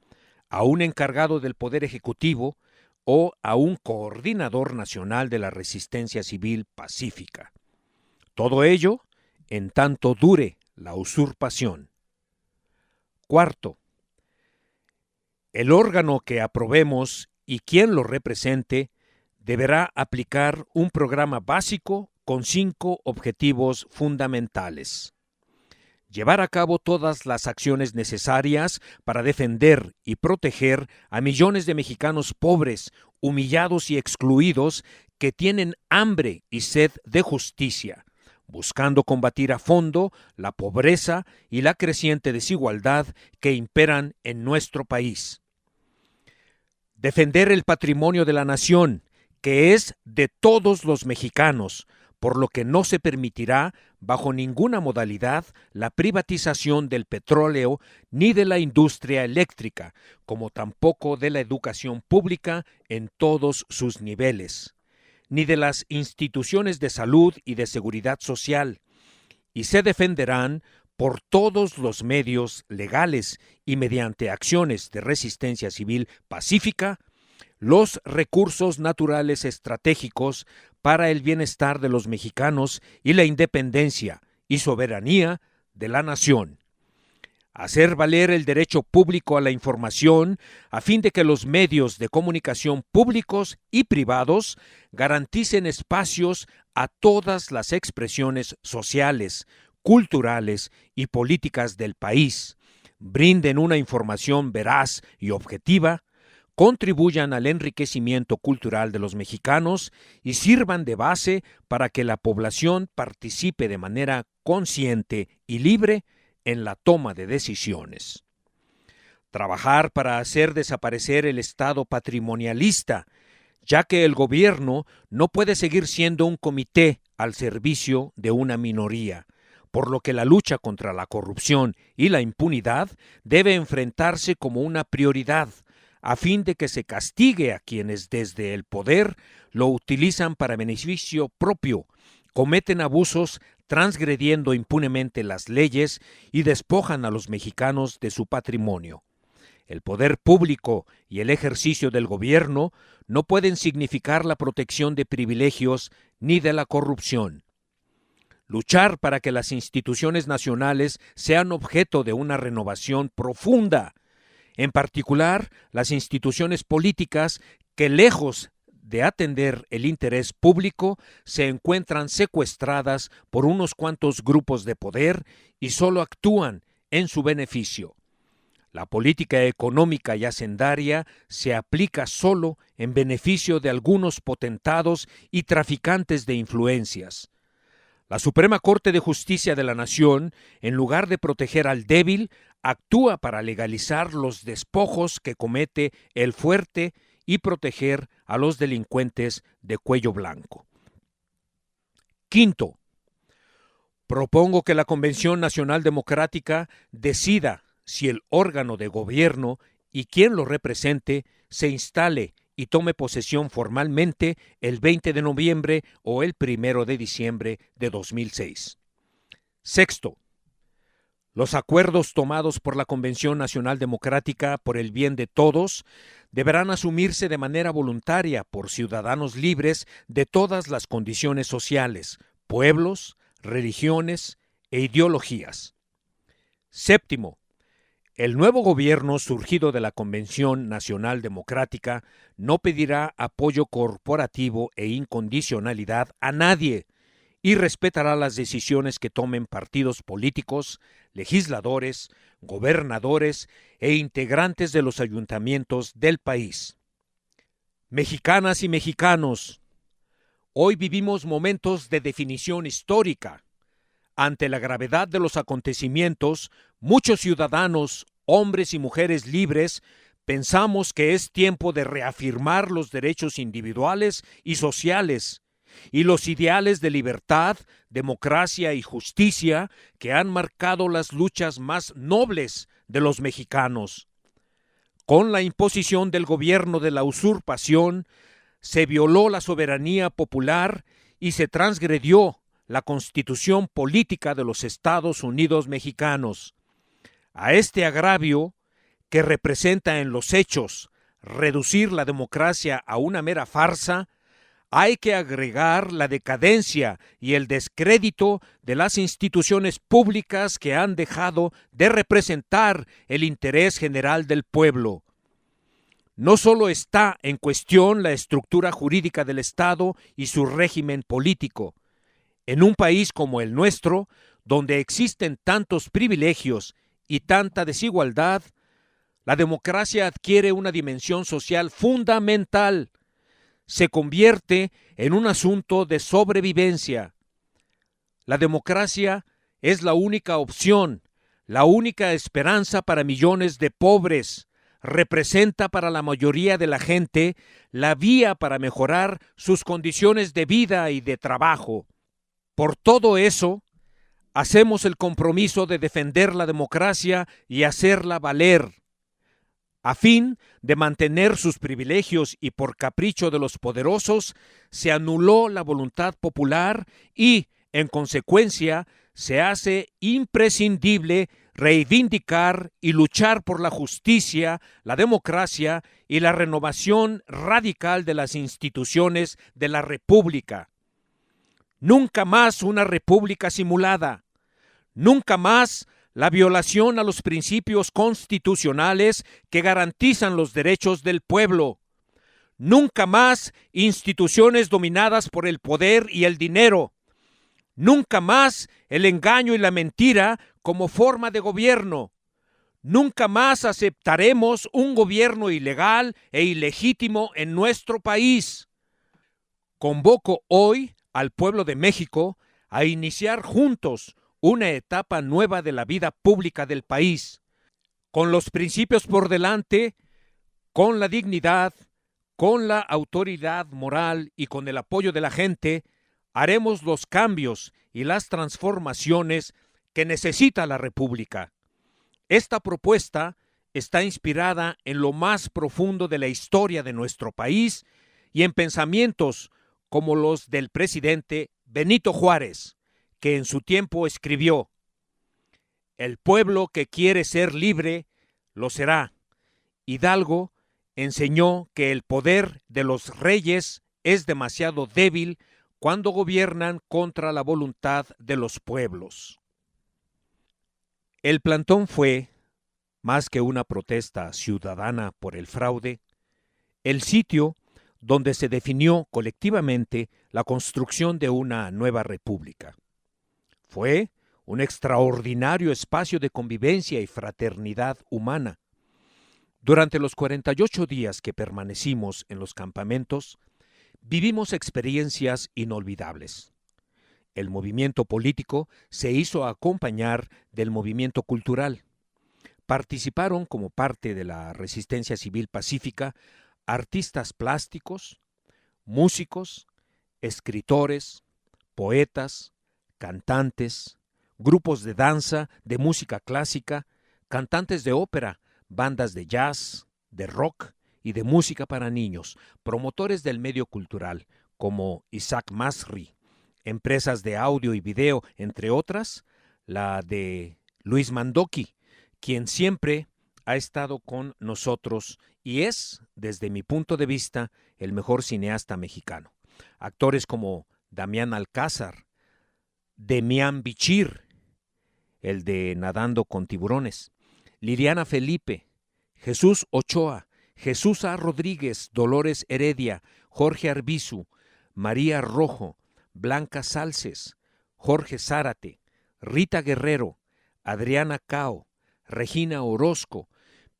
a un encargado del Poder Ejecutivo o a un coordinador nacional de la resistencia civil pacífica. Todo ello en tanto dure la usurpación. Cuarto, el órgano que aprobemos y quien lo represente deberá aplicar un programa básico con 5 objetivos fundamentales. Llevar a cabo todas las acciones necesarias para defender y proteger a millones de mexicanos pobres, humillados y excluidos que tienen hambre y sed de justicia, buscando combatir a fondo la pobreza y la creciente desigualdad que imperan en nuestro país. Defender el patrimonio de la nación, que es de todos los mexicanos, por lo que no se permitirá, bajo ninguna modalidad, la privatización del petróleo ni de la industria eléctrica, como tampoco de la educación pública en todos sus niveles, ni de las instituciones de salud y de seguridad social, y se defenderán por todos los medios legales y mediante acciones de resistencia civil pacífica, los recursos naturales estratégicos para el bienestar de los mexicanos y la independencia y soberanía de la nación. Hacer valer el derecho público a la información a fin de que los medios de comunicación públicos y privados garanticen espacios a todas las expresiones sociales, culturales y políticas del país, brinden una información veraz y objetiva, contribuyan al enriquecimiento cultural de los mexicanos y sirvan de base para que la población participe de manera consciente y libre en la toma de decisiones. Trabajar para hacer desaparecer el Estado patrimonialista, ya que el gobierno no puede seguir siendo un comité al servicio de una minoría, por lo que la lucha contra la corrupción y la impunidad debe enfrentarse como una prioridad, a fin de que se castigue a quienes desde el poder lo utilizan para beneficio propio, cometen abusos transgrediendo impunemente las leyes y despojan a los mexicanos de su patrimonio. El poder público y el ejercicio del gobierno no pueden significar la protección de privilegios ni de la corrupción. Luchar para que las instituciones nacionales sean objeto de una renovación profunda, en particular las instituciones políticas que, lejos de atender el interés público, se encuentran secuestradas por unos cuantos grupos de poder y solo actúan en su beneficio. La política económica y hacendaria se aplica solo en beneficio de algunos potentados y traficantes de influencias. La Suprema Corte de Justicia de la Nación, en lugar de proteger al débil, actúa para legalizar los despojos que comete el fuerte y proteger a los delincuentes de cuello blanco. Quinto, propongo que la Convención Nacional Democrática decida si el órgano de gobierno y quien lo represente se instale y tome posesión formalmente el 20 de noviembre o el 1 de diciembre de 2006. Sexto, los acuerdos tomados por la Convención Nacional Democrática por el bien de todos deberán asumirse de manera voluntaria por ciudadanos libres de todas las condiciones sociales, pueblos, religiones e ideologías. Séptimo, el nuevo gobierno surgido de la Convención Nacional Democrática no pedirá apoyo corporativo e incondicionalidad a nadie y respetará las decisiones que tomen partidos políticos, legisladores, gobernadores e integrantes de los ayuntamientos del país. Mexicanas y mexicanos, hoy vivimos momentos de definición histórica. Ante la gravedad de los acontecimientos, muchos ciudadanos, hombres y mujeres libres, pensamos que es tiempo de reafirmar los derechos individuales y sociales y los ideales de libertad, democracia y justicia que han marcado las luchas más nobles de los mexicanos. Con la imposición del gobierno de la usurpación, se violó la soberanía popular y se transgredió la Constitución política de los Estados Unidos mexicanos. A este agravio, que representa en los hechos reducir la democracia a una mera farsa, hay que agregar la decadencia y el descrédito de las instituciones públicas que han dejado de representar el interés general del pueblo. No solo está en cuestión la estructura jurídica del Estado y su régimen político. En un país como el nuestro, donde existen tantos privilegios y tanta desigualdad, la democracia adquiere una dimensión social fundamental. Se convierte en un asunto de sobrevivencia. La democracia es la única opción, la única esperanza para millones de pobres. Representa para la mayoría de la gente la vía para mejorar sus condiciones de vida y de trabajo. Por todo eso, hacemos el compromiso de defender la democracia y hacerla valer. A fin de mantener sus privilegios y por capricho de los poderosos, se anuló la voluntad popular y, en consecuencia, se hace imprescindible reivindicar y luchar por la justicia, la democracia y la renovación radical de las instituciones de la República. Nunca más una república simulada. Nunca más la violación a los principios constitucionales que garantizan los derechos del pueblo. Nunca más instituciones dominadas por el poder y el dinero. Nunca más el engaño y la mentira como forma de gobierno. Nunca más aceptaremos un gobierno ilegal e ilegítimo en nuestro país. Convoco hoy al pueblo de México a iniciar juntos una etapa nueva de la vida pública del país, con los principios por delante, con la dignidad, con la autoridad moral y con el apoyo de la gente, haremos los cambios y las transformaciones que necesita la República. Esta propuesta está inspirada en lo más profundo de la historia de nuestro país y en pensamientos como los del presidente Benito Juárez, que en su tiempo escribió: «El pueblo que quiere ser libre, lo será». Hidalgo enseñó que el poder de los reyes es demasiado débil cuando gobiernan contra la voluntad de los pueblos. El plantón fue, más que una protesta ciudadana por el fraude, el sitio donde se definió colectivamente la construcción de una nueva república. Fue un extraordinario espacio de convivencia y fraternidad humana. Durante los 48 días que permanecimos en los campamentos, vivimos experiencias inolvidables. El movimiento político se hizo acompañar del movimiento cultural. Participaron como parte de la resistencia civil pacífica artistas plásticos, músicos, escritores, poetas, cantantes, grupos de danza, de música clásica, cantantes de ópera, bandas de jazz, de rock y de música para niños, promotores del medio cultural, como Isaac Masri, empresas de audio y video, entre otras, la de Luis Mandoki, quien siempre ha estado con nosotros y es, desde mi punto de vista, el mejor cineasta mexicano. Actores como Damián Alcázar, Demián Bichir, el de Nadando con tiburones, Liliana Felipe, Jesús Ochoa, Jesús A. Rodríguez, Dolores Heredia, Jorge Arbizu, María Rojo, Blanca Salces, Jorge Zárate, Rita Guerrero, Adriana Cao, Regina Orozco,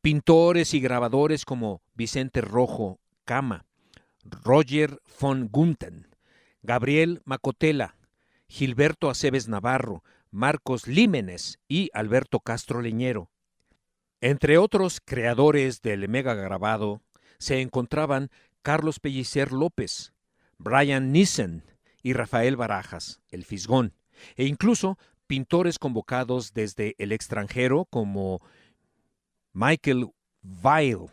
pintores y grabadores como Vicente Rojo Cama, Roger von Gunten, Gabriel Macotela, Gilberto Aceves Navarro, Marcos Límenes y Alberto Castro Leñero. Entre otros creadores del megagrabado se encontraban Carlos Pellicer López, Brian Nissen y Rafael Barajas, el Fisgón, e incluso pintores convocados desde el extranjero como Michael Weil,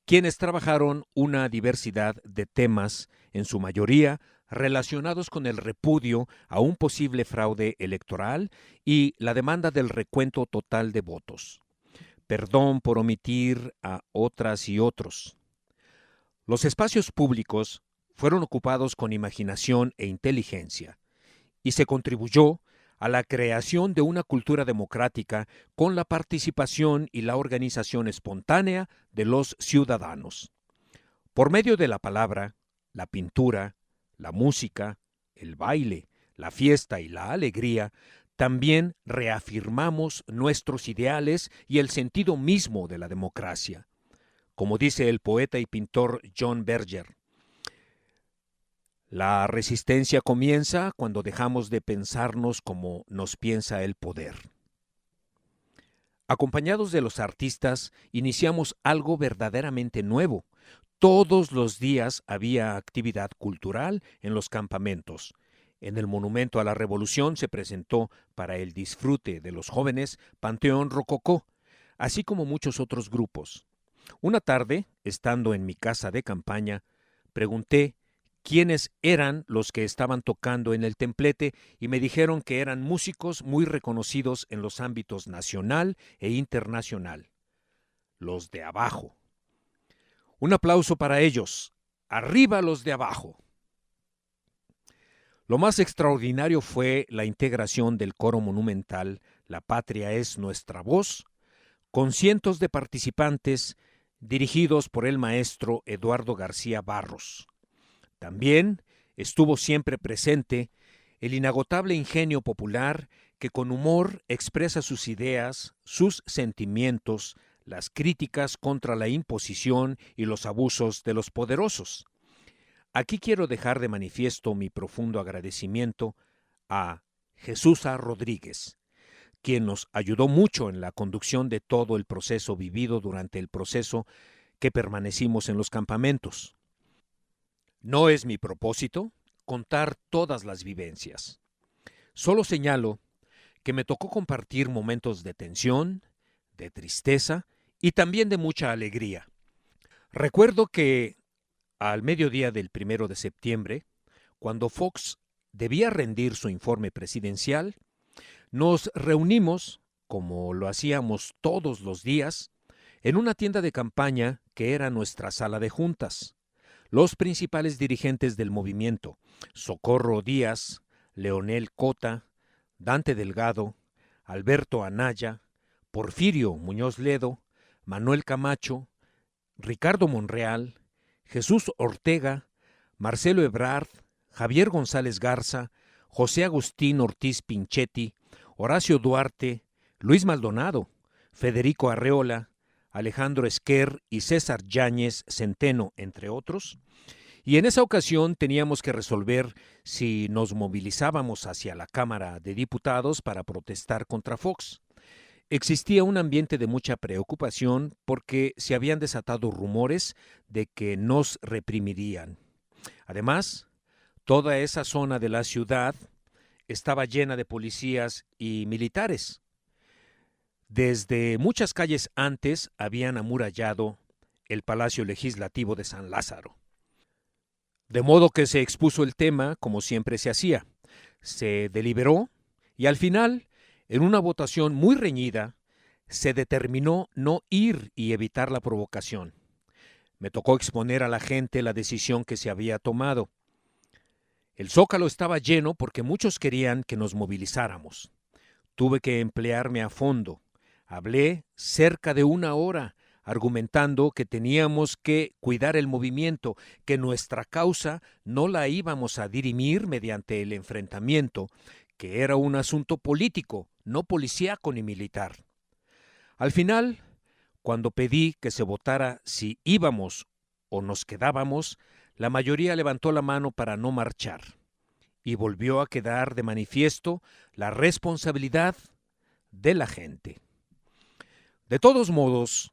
quienes trabajaron una diversidad de temas, en su mayoría relacionados con el repudio a un posible fraude electoral y la demanda del recuento total de votos. Perdón por omitir a otras y otros. Los espacios públicos fueron ocupados con imaginación e inteligencia, y se contribuyó a la creación de una cultura democrática con la participación y la organización espontánea de los ciudadanos. Por medio de la palabra, la pintura, la música, el baile, la fiesta y la alegría, también reafirmamos nuestros ideales y el sentido mismo de la democracia. Como dice el poeta y pintor John Berger, la resistencia comienza cuando dejamos de pensarnos como nos piensa el poder. Acompañados de los artistas, iniciamos algo verdaderamente nuevo. Todos los días había actividad cultural en los campamentos. En el Monumento a la Revolución se presentó para el disfrute de los jóvenes Panteón Rococó, así como muchos otros grupos. Una tarde, estando en mi casa de campaña, pregunté quiénes eran los que estaban tocando en el templete y me dijeron que eran músicos muy reconocidos en los ámbitos nacional e internacional. Los de abajo. Un aplauso para ellos. ¡Arriba los de abajo! Lo más extraordinario fue la integración del coro monumental La Patria es nuestra voz, con cientos de participantes dirigidos por el maestro Eduardo García Barros. También estuvo siempre presente el inagotable ingenio popular que con humor expresa sus ideas, sus sentimientos, las críticas contra la imposición y los abusos de los poderosos. Aquí quiero dejar de manifiesto mi profundo agradecimiento a Jesús A. Rodríguez, quien nos ayudó mucho en la conducción de todo el proceso vivido durante el proceso que permanecimos en los campamentos. No es mi propósito contar todas las vivencias. Solo señalo que me tocó compartir momentos de tensión, de tristeza y también de mucha alegría. Recuerdo que al mediodía del 1 de septiembre, cuando Fox debía rendir su informe presidencial, nos reunimos, como lo hacíamos todos los días, en una tienda de campaña que era nuestra sala de juntas. Los principales dirigentes del movimiento, Socorro Díaz, Leonel Cota, Dante Delgado, Alberto Anaya, Porfirio Muñoz Ledo, Manuel Camacho, Ricardo Monreal, Jesús Ortega, Marcelo Ebrard, Javier González Garza, José Agustín Ortiz Pinchetti, Horacio Duarte, Luis Maldonado, Federico Arreola, Alejandro Esquer y César Yáñez Centeno, entre otros, y en esa ocasión teníamos que resolver si nos movilizábamos hacia la Cámara de Diputados para protestar contra Fox. Existía un ambiente de mucha preocupación porque se habían desatado rumores de que nos reprimirían. Además, toda esa zona de la ciudad estaba llena de policías y militares. Desde muchas calles antes habían amurallado el Palacio Legislativo de San Lázaro. De modo que se expuso el tema como siempre se hacía. Se deliberó y al final, en una votación muy reñida, se determinó no ir y evitar la provocación. Me tocó exponer a la gente la decisión que se había tomado. El Zócalo estaba lleno porque muchos querían que nos movilizáramos. Tuve que emplearme a fondo. Hablé cerca de 1 hora, argumentando que teníamos que cuidar el movimiento, que nuestra causa no la íbamos a dirimir mediante el enfrentamiento, que era un asunto político, no policíaco ni militar. Al final, cuando pedí que se votara si íbamos o nos quedábamos, la mayoría levantó la mano para no marchar. y volvió a quedar de manifiesto la responsabilidad de la gente. De todos modos,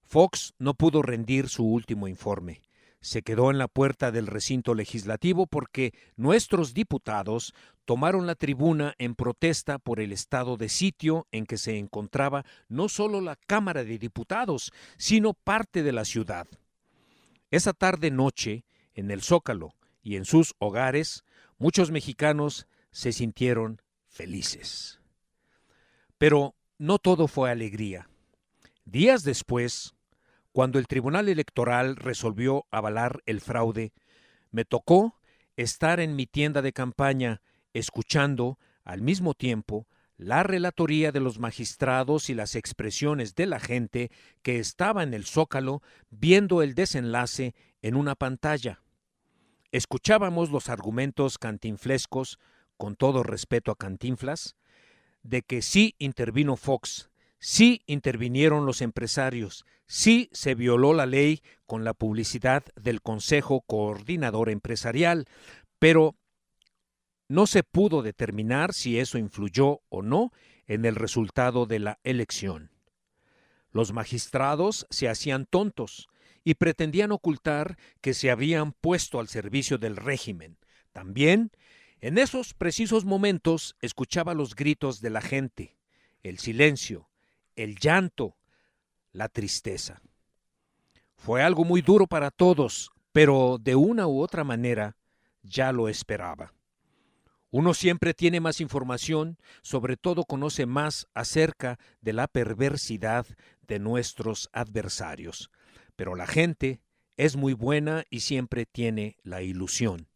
Fox no pudo rendir su último informe. Se quedó en la puerta del recinto legislativo porque nuestros diputados tomaron la tribuna en protesta por el estado de sitio en que se encontraba no solo la Cámara de Diputados, sino parte de la ciudad. Esa tarde-noche, en el Zócalo y en sus hogares, muchos mexicanos se sintieron felices. Pero no todo fue alegría. Días después, cuando el Tribunal Electoral resolvió avalar el fraude, me tocó estar en mi tienda de campaña escuchando al mismo tiempo la relatoría de los magistrados y las expresiones de la gente que estaba en el Zócalo viendo el desenlace en una pantalla. Escuchábamos los argumentos cantinflescos, con todo respeto a Cantinflas, de que sí intervino Fox, sí intervinieron los empresarios, sí se violó la ley con la publicidad del Consejo Coordinador Empresarial, pero no se pudo determinar si eso influyó o no en el resultado de la elección. Los magistrados se hacían tontos y pretendían ocultar que se habían puesto al servicio del régimen. También, en esos precisos momentos, escuchaba los gritos de la gente, el silencio, el llanto, la tristeza. Fue algo muy duro para todos, pero de una u otra manera ya lo esperaba. Uno siempre tiene más información, sobre todo conoce más acerca de la perversidad de nuestros adversarios. Pero la gente es muy buena y siempre tiene la ilusión.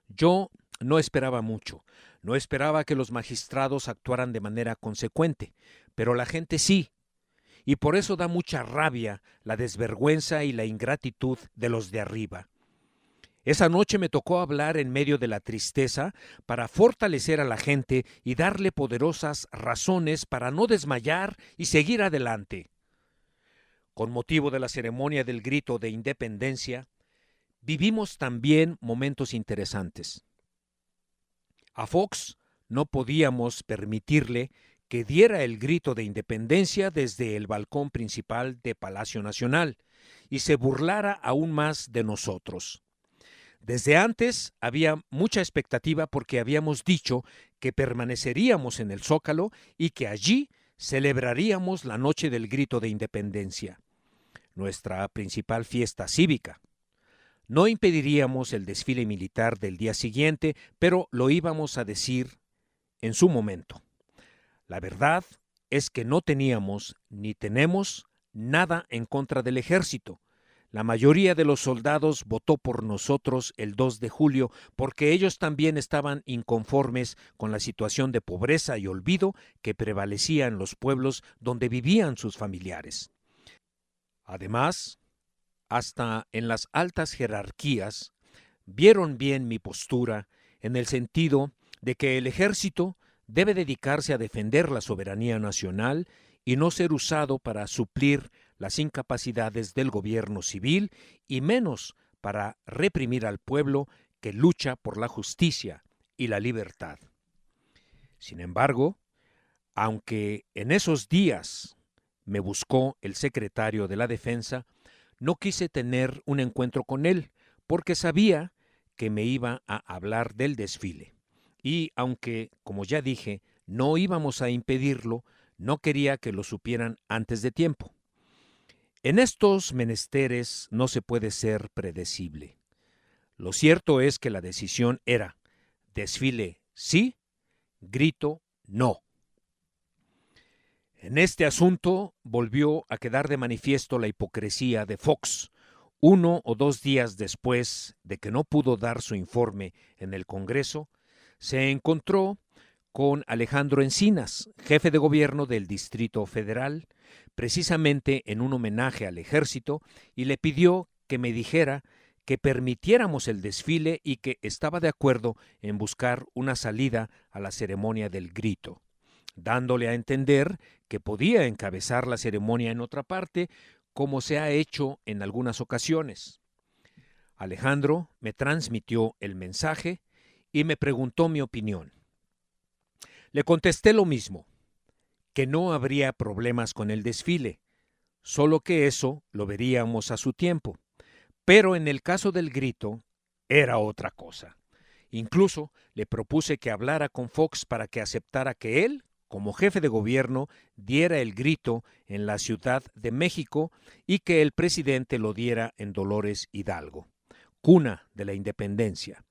Yo no esperaba mucho, no esperaba que los magistrados actuaran de manera consecuente, pero la gente sí. Y por eso da mucha rabia la desvergüenza y la ingratitud de los de arriba. Esa noche me tocó hablar en medio de la tristeza para fortalecer a la gente y darle poderosas razones para no desmayar y seguir adelante. Con motivo de la ceremonia del grito de independencia, vivimos también momentos interesantes. A Fox no podíamos permitirle que diera el grito de independencia desde el balcón principal de Palacio Nacional y se burlara aún más de nosotros. Desde antes había mucha expectativa porque habíamos dicho que permaneceríamos en el Zócalo y que allí celebraríamos la noche del grito de independencia, nuestra principal fiesta cívica. No impediríamos el desfile militar del día siguiente, pero lo íbamos a decir en su momento. La verdad es que no teníamos ni tenemos nada en contra del ejército. La mayoría de los soldados votó por nosotros el 2 de julio porque ellos también estaban inconformes con la situación de pobreza y olvido que prevalecía en los pueblos donde vivían sus familiares. Además, hasta en las altas jerarquías vieron bien mi postura en el sentido de que el ejército debe dedicarse a defender la soberanía nacional y no ser usado para suplir las incapacidades del gobierno civil y menos para reprimir al pueblo que lucha por la justicia y la libertad. Sin embargo, aunque en esos días me buscó el secretario de la Defensa, no quise tener un encuentro con él porque sabía que me iba a hablar del desfile. Y aunque, como ya dije, no íbamos a impedirlo, no quería que lo supieran antes de tiempo. En estos menesteres no se puede ser predecible. Lo cierto es que la decisión era desfile sí, grito no. En este asunto volvió a quedar de manifiesto la hipocresía de Fox. 1 o 2 días después de que no pudo dar su informe en el Congreso, se encontró con Alejandro Encinas, jefe de gobierno del Distrito Federal, precisamente en un homenaje al ejército, y le pidió que me dijera que permitiéramos el desfile y que estaba de acuerdo en buscar una salida a la ceremonia del grito, dándole a entender que podía encabezar la ceremonia en otra parte, como se ha hecho en algunas ocasiones. Alejandro me transmitió el mensaje y me preguntó mi opinión. Le contesté lo mismo, que no habría problemas con el desfile, solo que eso lo veríamos a su tiempo. Pero en el caso del grito, era otra cosa. Incluso le propuse que hablara con Fox para que aceptara que él, como jefe de gobierno, diera el grito en la Ciudad de México y que el presidente lo diera en Dolores Hidalgo, cuna de la independencia.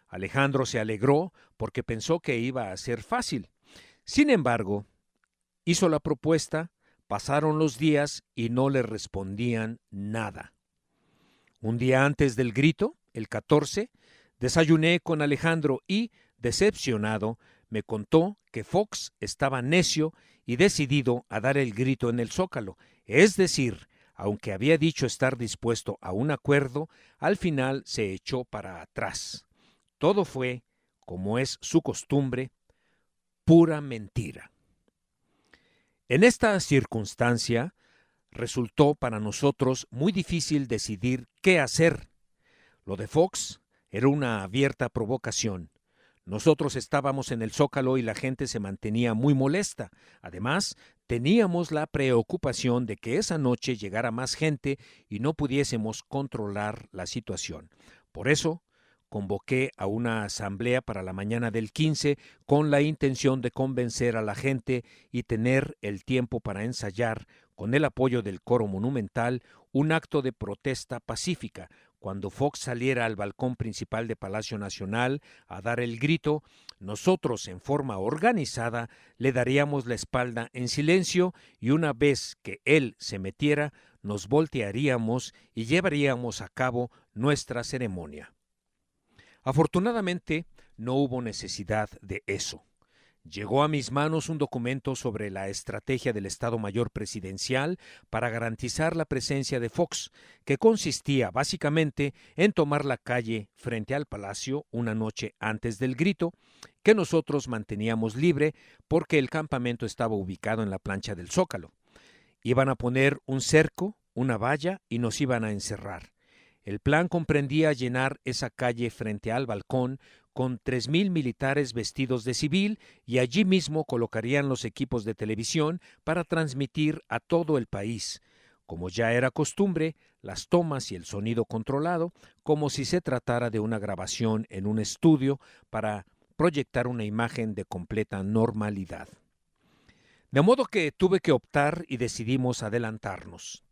Alejandro se alegró porque pensó que iba a ser fácil. Sin embargo, hizo la propuesta, pasaron los días y no le respondían nada. Un día antes del grito, el 14, desayuné con Alejandro y, decepcionado, me contó que Fox estaba necio y decidido a dar el grito en el Zócalo. Es decir, aunque había dicho estar dispuesto a un acuerdo, al final se echó para atrás. Todo fue, como es su costumbre, pura mentira. En esta circunstancia, resultó para nosotros muy difícil decidir qué hacer. Lo de Fox era una abierta provocación. Nosotros estábamos en el Zócalo y la gente se mantenía muy molesta. Además, teníamos la preocupación de que esa noche llegara más gente y no pudiésemos controlar la situación. Por eso, convoqué a una asamblea para la mañana del 15 con la intención de convencer a la gente y tener el tiempo para ensayar, con el apoyo del coro monumental, un acto de protesta pacífica. Cuando Fox saliera al balcón principal de Palacio Nacional a dar el grito, nosotros en forma organizada le daríamos la espalda en silencio y una vez que él se metiera, nos voltearíamos y llevaríamos a cabo nuestra ceremonia. Afortunadamente, no hubo necesidad de eso. Llegó a mis manos un documento sobre la estrategia del Estado Mayor Presidencial para garantizar la presencia de Fox, que consistía básicamente en tomar la calle frente al Palacio una noche antes del grito, que nosotros manteníamos libre porque el campamento estaba ubicado en la plancha del Zócalo. Iban a poner un cerco, una valla y nos iban a encerrar. El plan comprendía llenar esa calle frente al balcón con 3,000 militares vestidos de civil y allí mismo colocarían los equipos de televisión para transmitir a todo el país, como ya era costumbre, las tomas y el sonido controlado, como si se tratara de una grabación en un estudio para proyectar una imagen de completa normalidad. De modo que tuve que optar y decidimos adelantarnos.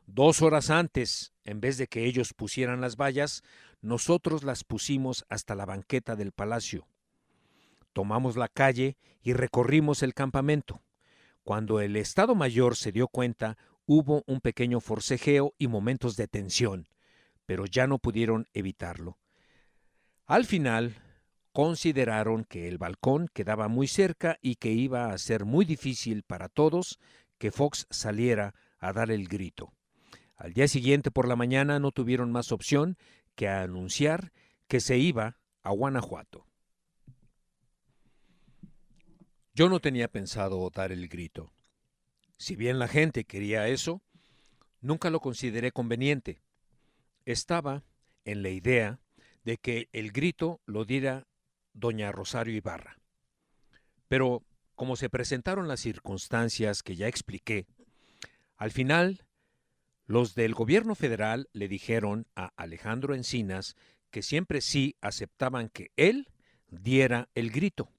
2 horas antes, en vez de que ellos pusieran las vallas, nosotros las pusimos hasta la banqueta del palacio. Tomamos la calle y recorrimos el campamento. Cuando el Estado Mayor se dio cuenta, hubo un pequeño forcejeo y momentos de tensión, pero ya no pudieron evitarlo. Al final, consideraron que el balcón quedaba muy cerca y que iba a ser muy difícil para todos que Fox saliera a dar el grito. Al día siguiente por la mañana no tuvieron más opción que anunciar que se iba a Guanajuato. Yo no tenía pensado dar el grito. Si bien la gente quería eso, nunca lo consideré conveniente. Estaba en la idea de que el grito lo diera doña Rosario Ibarra. Pero, como se presentaron las circunstancias que ya expliqué, al final los del gobierno federal le dijeron a Alejandro Encinas que siempre sí aceptaban que él diera el grito.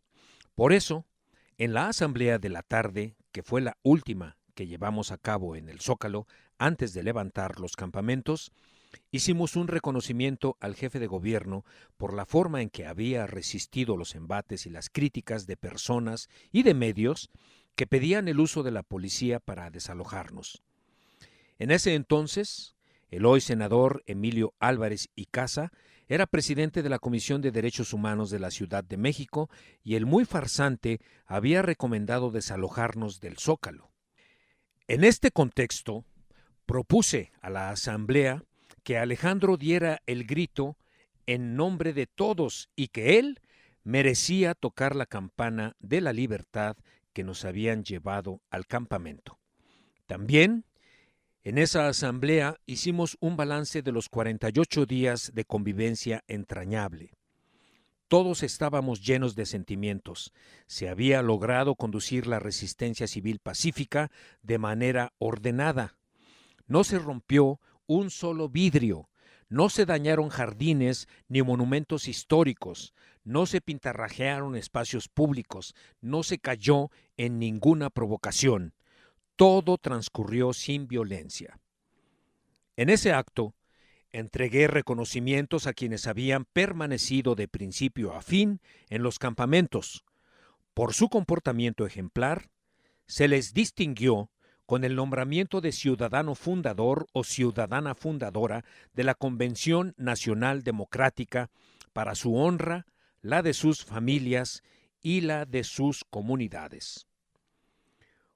Por eso, en la asamblea de la tarde, que fue la última que llevamos a cabo en el Zócalo antes de levantar los campamentos, hicimos un reconocimiento al jefe de gobierno por la forma en que había resistido los embates y las críticas de personas y de medios que pedían el uso de la policía para desalojarnos. En ese entonces, el hoy senador Emilio Álvarez y Casa era presidente de la Comisión de Derechos Humanos de la Ciudad de México y el muy farsante había recomendado desalojarnos del Zócalo. En este contexto, propuse a la asamblea que Alejandro diera el grito en nombre de todos y que él merecía tocar la campana de la libertad que nos habían llevado al campamento. También, en esa asamblea hicimos un balance de los 48 días de convivencia entrañable. Todos estábamos llenos de sentimientos. Se había logrado conducir la resistencia civil pacífica de manera ordenada. No se rompió un solo vidrio, no se dañaron jardines ni monumentos históricos, no se pintarrajearon espacios públicos, no se cayó en ninguna provocación. Todo transcurrió sin violencia. En ese acto, entregué reconocimientos a quienes habían permanecido de principio a fin en los campamentos. Por su comportamiento ejemplar, se les distinguió con el nombramiento de ciudadano fundador o ciudadana fundadora de la Convención Nacional Democrática para su honra, la de sus familias y la de sus comunidades.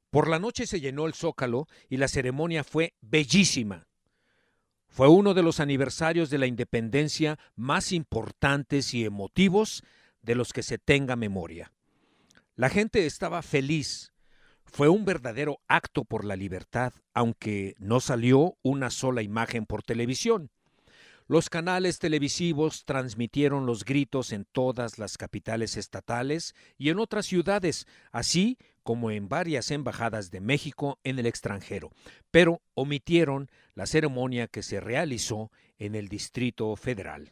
Por la noche se llenó el Zócalo y la ceremonia fue bellísima. Fue uno de los aniversarios de la independencia más importantes y emotivos de los que se tenga memoria. La gente estaba feliz. Fue un verdadero acto por la libertad, aunque no salió una sola imagen por televisión. Los canales televisivos transmitieron los gritos en todas las capitales estatales y en otras ciudades, así como en varias embajadas de México en el extranjero, pero omitieron la ceremonia que se realizó en el Distrito Federal.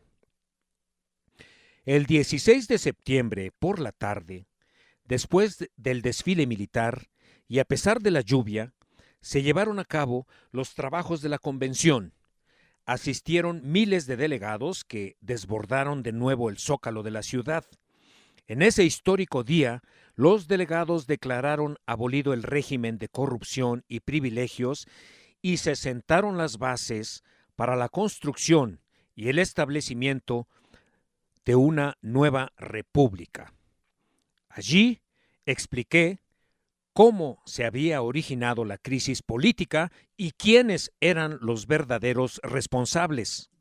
El 16 de septiembre, por la tarde, después del desfile militar y a pesar de la lluvia, se llevaron a cabo los trabajos de la convención. Asistieron miles de delegados que desbordaron de nuevo el zócalo de la ciudad. En ese histórico día, los delegados declararon abolido el régimen de corrupción y privilegios y se sentaron las bases para la construcción y el establecimiento de una nueva república. Allí expliqué cómo se había originado la crisis política y quiénes eran los verdaderos responsables.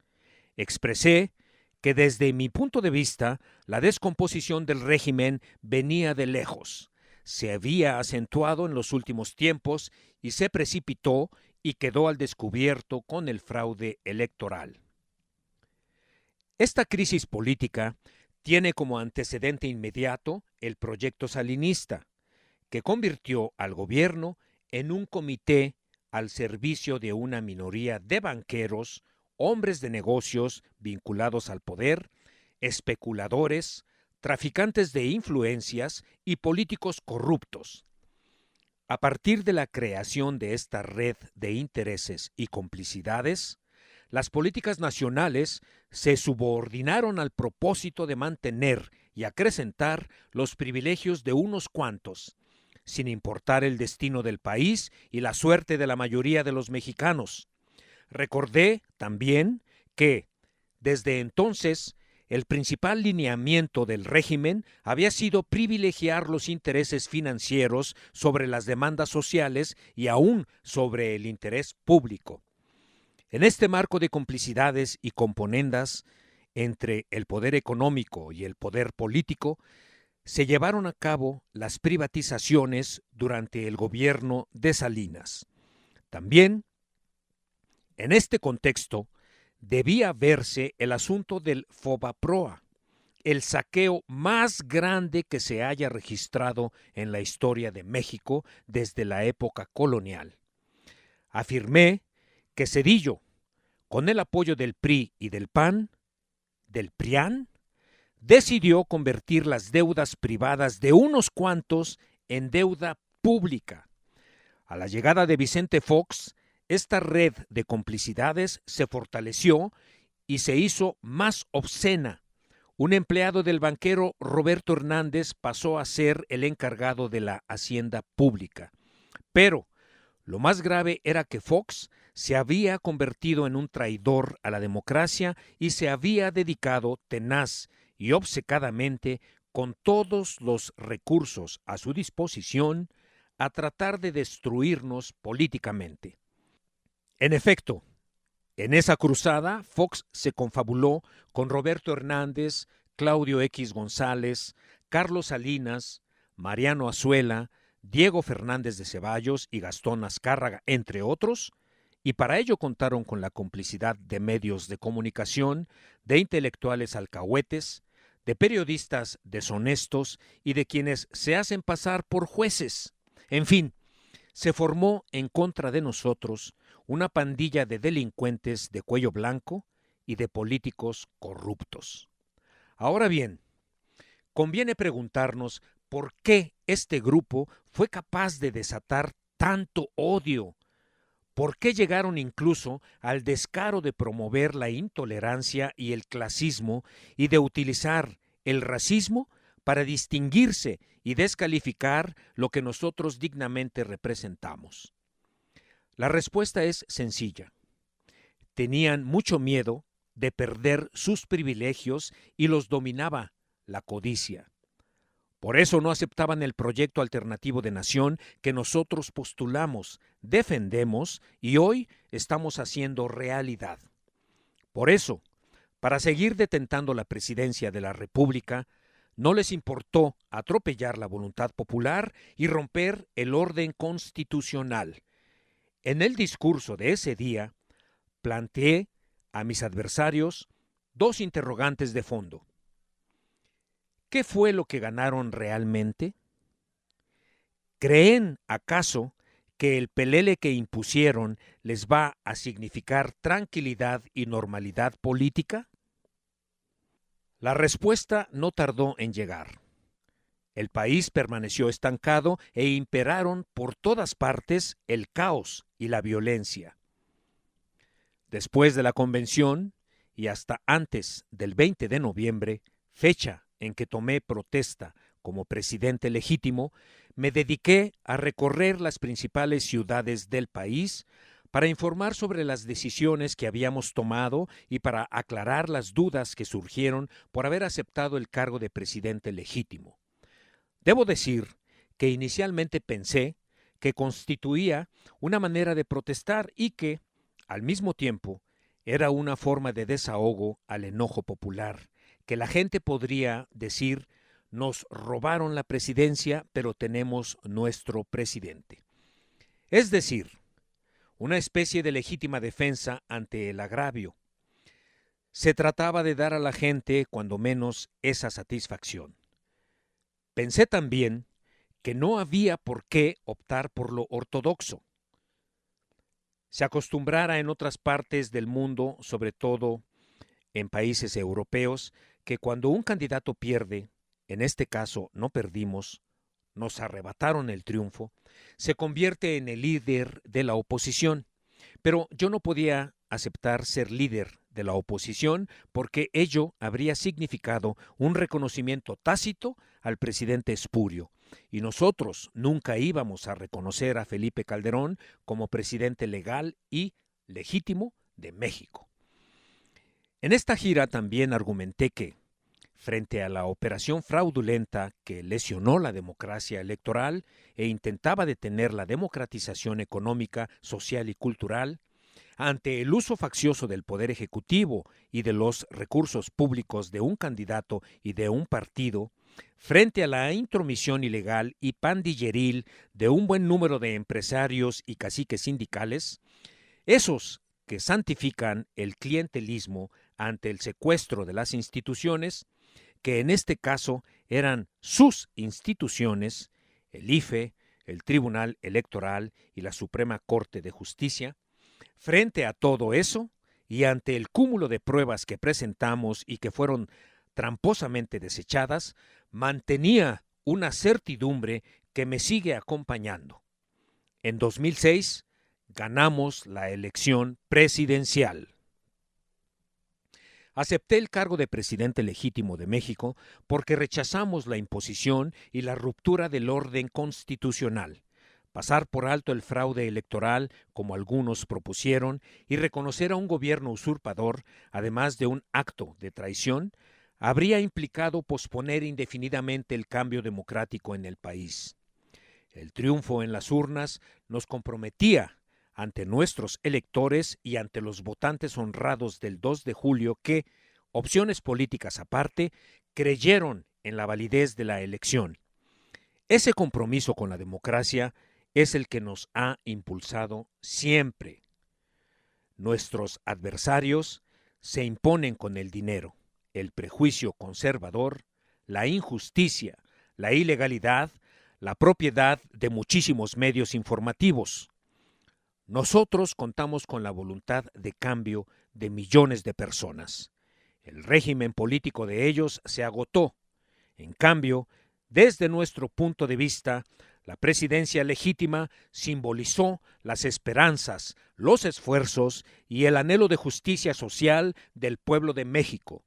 Expresé que desde mi punto de vista, la descomposición del régimen venía de lejos. Se había acentuado en los últimos tiempos y se precipitó y quedó al descubierto con el fraude electoral. Esta crisis política tiene como antecedente inmediato el proyecto salinista, que convirtió al gobierno en un comité al servicio de una minoría de banqueros, hombres de negocios vinculados al poder, especuladores, traficantes de influencias y políticos corruptos. A partir de la creación de esta red de intereses y complicidades, las políticas nacionales se subordinaron al propósito de mantener y acrecentar los privilegios de unos cuantos, sin importar el destino del país y la suerte de la mayoría de los mexicanos. Recordé también que, desde entonces, el principal lineamiento del régimen había sido privilegiar los intereses financieros sobre las demandas sociales y aún sobre el interés público. En este marco de complicidades y componendas entre el poder económico y el poder político, se llevaron a cabo las privatizaciones durante el gobierno de Salinas. También, en este contexto, debía verse el asunto del Fobaproa, el saqueo más grande que se haya registrado en la historia de México desde la época colonial. Afirmé que Zedillo, con el apoyo del PRI y del PAN, del PRIAN, decidió convertir las deudas privadas de unos cuantos en deuda pública. A la llegada de Vicente Fox, esta red de complicidades se fortaleció y se hizo más obscena. Un empleado del banquero Roberto Hernández pasó a ser el encargado de la hacienda pública. Pero lo más grave era que Fox se había convertido en un traidor a la democracia y se había dedicado tenaz y obcecadamente, con todos los recursos a su disposición, a tratar de destruirnos políticamente. En efecto, en esa cruzada, Fox se confabuló con Roberto Hernández, Claudio X González, Carlos Salinas, Mariano Azuela, Diego Fernández de Ceballos y Gastón Azcárraga, entre otros, y para ello contaron con la complicidad de medios de comunicación, de intelectuales alcahuetes, de periodistas deshonestos y de quienes se hacen pasar por jueces. En fin, se formó en contra de nosotros una pandilla de delincuentes de cuello blanco y de políticos corruptos. Ahora bien, conviene preguntarnos por qué este grupo fue capaz de desatar tanto odio. ¿Por qué llegaron incluso al descaro de promover la intolerancia y el clasismo y de utilizar el racismo para distinguirse y descalificar lo que nosotros dignamente representamos? La respuesta es sencilla. Tenían mucho miedo de perder sus privilegios y los dominaba la codicia. Por eso no aceptaban el proyecto alternativo de nación que nosotros postulamos, defendemos y hoy estamos haciendo realidad. Por eso, para seguir detentando la presidencia de la República, no les importó atropellar la voluntad popular y romper el orden constitucional. En el discurso de ese día, planteé a mis adversarios dos interrogantes de fondo. ¿Qué fue lo que ganaron realmente? ¿Creen acaso que el pelele que impusieron les va a significar tranquilidad y normalidad política? La respuesta no tardó en llegar. El país permaneció estancado e imperaron por todas partes el caos y la violencia. Después de la convención y hasta antes del 20 de noviembre, fecha en que tomé protesta como presidente legítimo, me dediqué a recorrer las principales ciudades del país para informar sobre las decisiones que habíamos tomado y para aclarar las dudas que surgieron por haber aceptado el cargo de presidente legítimo. Debo decir que inicialmente pensé que constituía una manera de protestar y que, al mismo tiempo, era una forma de desahogo al enojo popular, que la gente podría decir: nos robaron la presidencia, pero tenemos nuestro presidente. Es decir, una especie de legítima defensa ante el agravio. Se trataba de dar a la gente, cuando menos, esa satisfacción. Pensé también que no había por qué optar por lo ortodoxo. Se acostumbrara en otras partes del mundo, sobre todo en países europeos, que cuando un candidato pierde, en este caso no perdimos, nos arrebataron el triunfo, se convierte en el líder de la oposición. Pero yo no podía aceptar ser líder de la oposición porque ello habría significado un reconocimiento tácito al presidente espurio, y nosotros nunca íbamos a reconocer a Felipe Calderón como presidente legal y legítimo de México. En esta gira también argumenté que, frente a la operación fraudulenta que lesionó la democracia electoral e intentaba detener la democratización económica, social y cultural, ante el uso faccioso del poder ejecutivo y de los recursos públicos de un candidato y de un partido, frente a la intromisión ilegal y pandilleril de un buen número de empresarios y caciques sindicales, esos que santifican el clientelismo ante el secuestro de las instituciones, que en este caso eran sus instituciones, el IFE, el Tribunal Electoral y la Suprema Corte de Justicia. Frente a todo eso, y ante el cúmulo de pruebas que presentamos y que fueron tramposamente desechadas, mantenía una certidumbre que me sigue acompañando. En 2006 ganamos la elección presidencial. Acepté el cargo de presidente legítimo de México porque rechazamos la imposición y la ruptura del orden constitucional, pasar por alto el fraude electoral, como algunos propusieron, y reconocer a un gobierno usurpador, además de un acto de traición, habría implicado posponer indefinidamente el cambio democrático en el país. El triunfo en las urnas nos comprometía ante nuestros electores y ante los votantes honrados del 2 de julio que, opciones políticas aparte, creyeron en la validez de la elección. Ese compromiso con la democracia es el que nos ha impulsado siempre. Nuestros adversarios se imponen con el dinero, el prejuicio conservador, la injusticia, la ilegalidad, la propiedad de muchísimos medios informativos. Nosotros contamos con la voluntad de cambio de millones de personas. El régimen político de ellos se agotó. En cambio, desde nuestro punto de vista, la presidencia legítima simbolizó las esperanzas, los esfuerzos y el anhelo de justicia social del pueblo de México.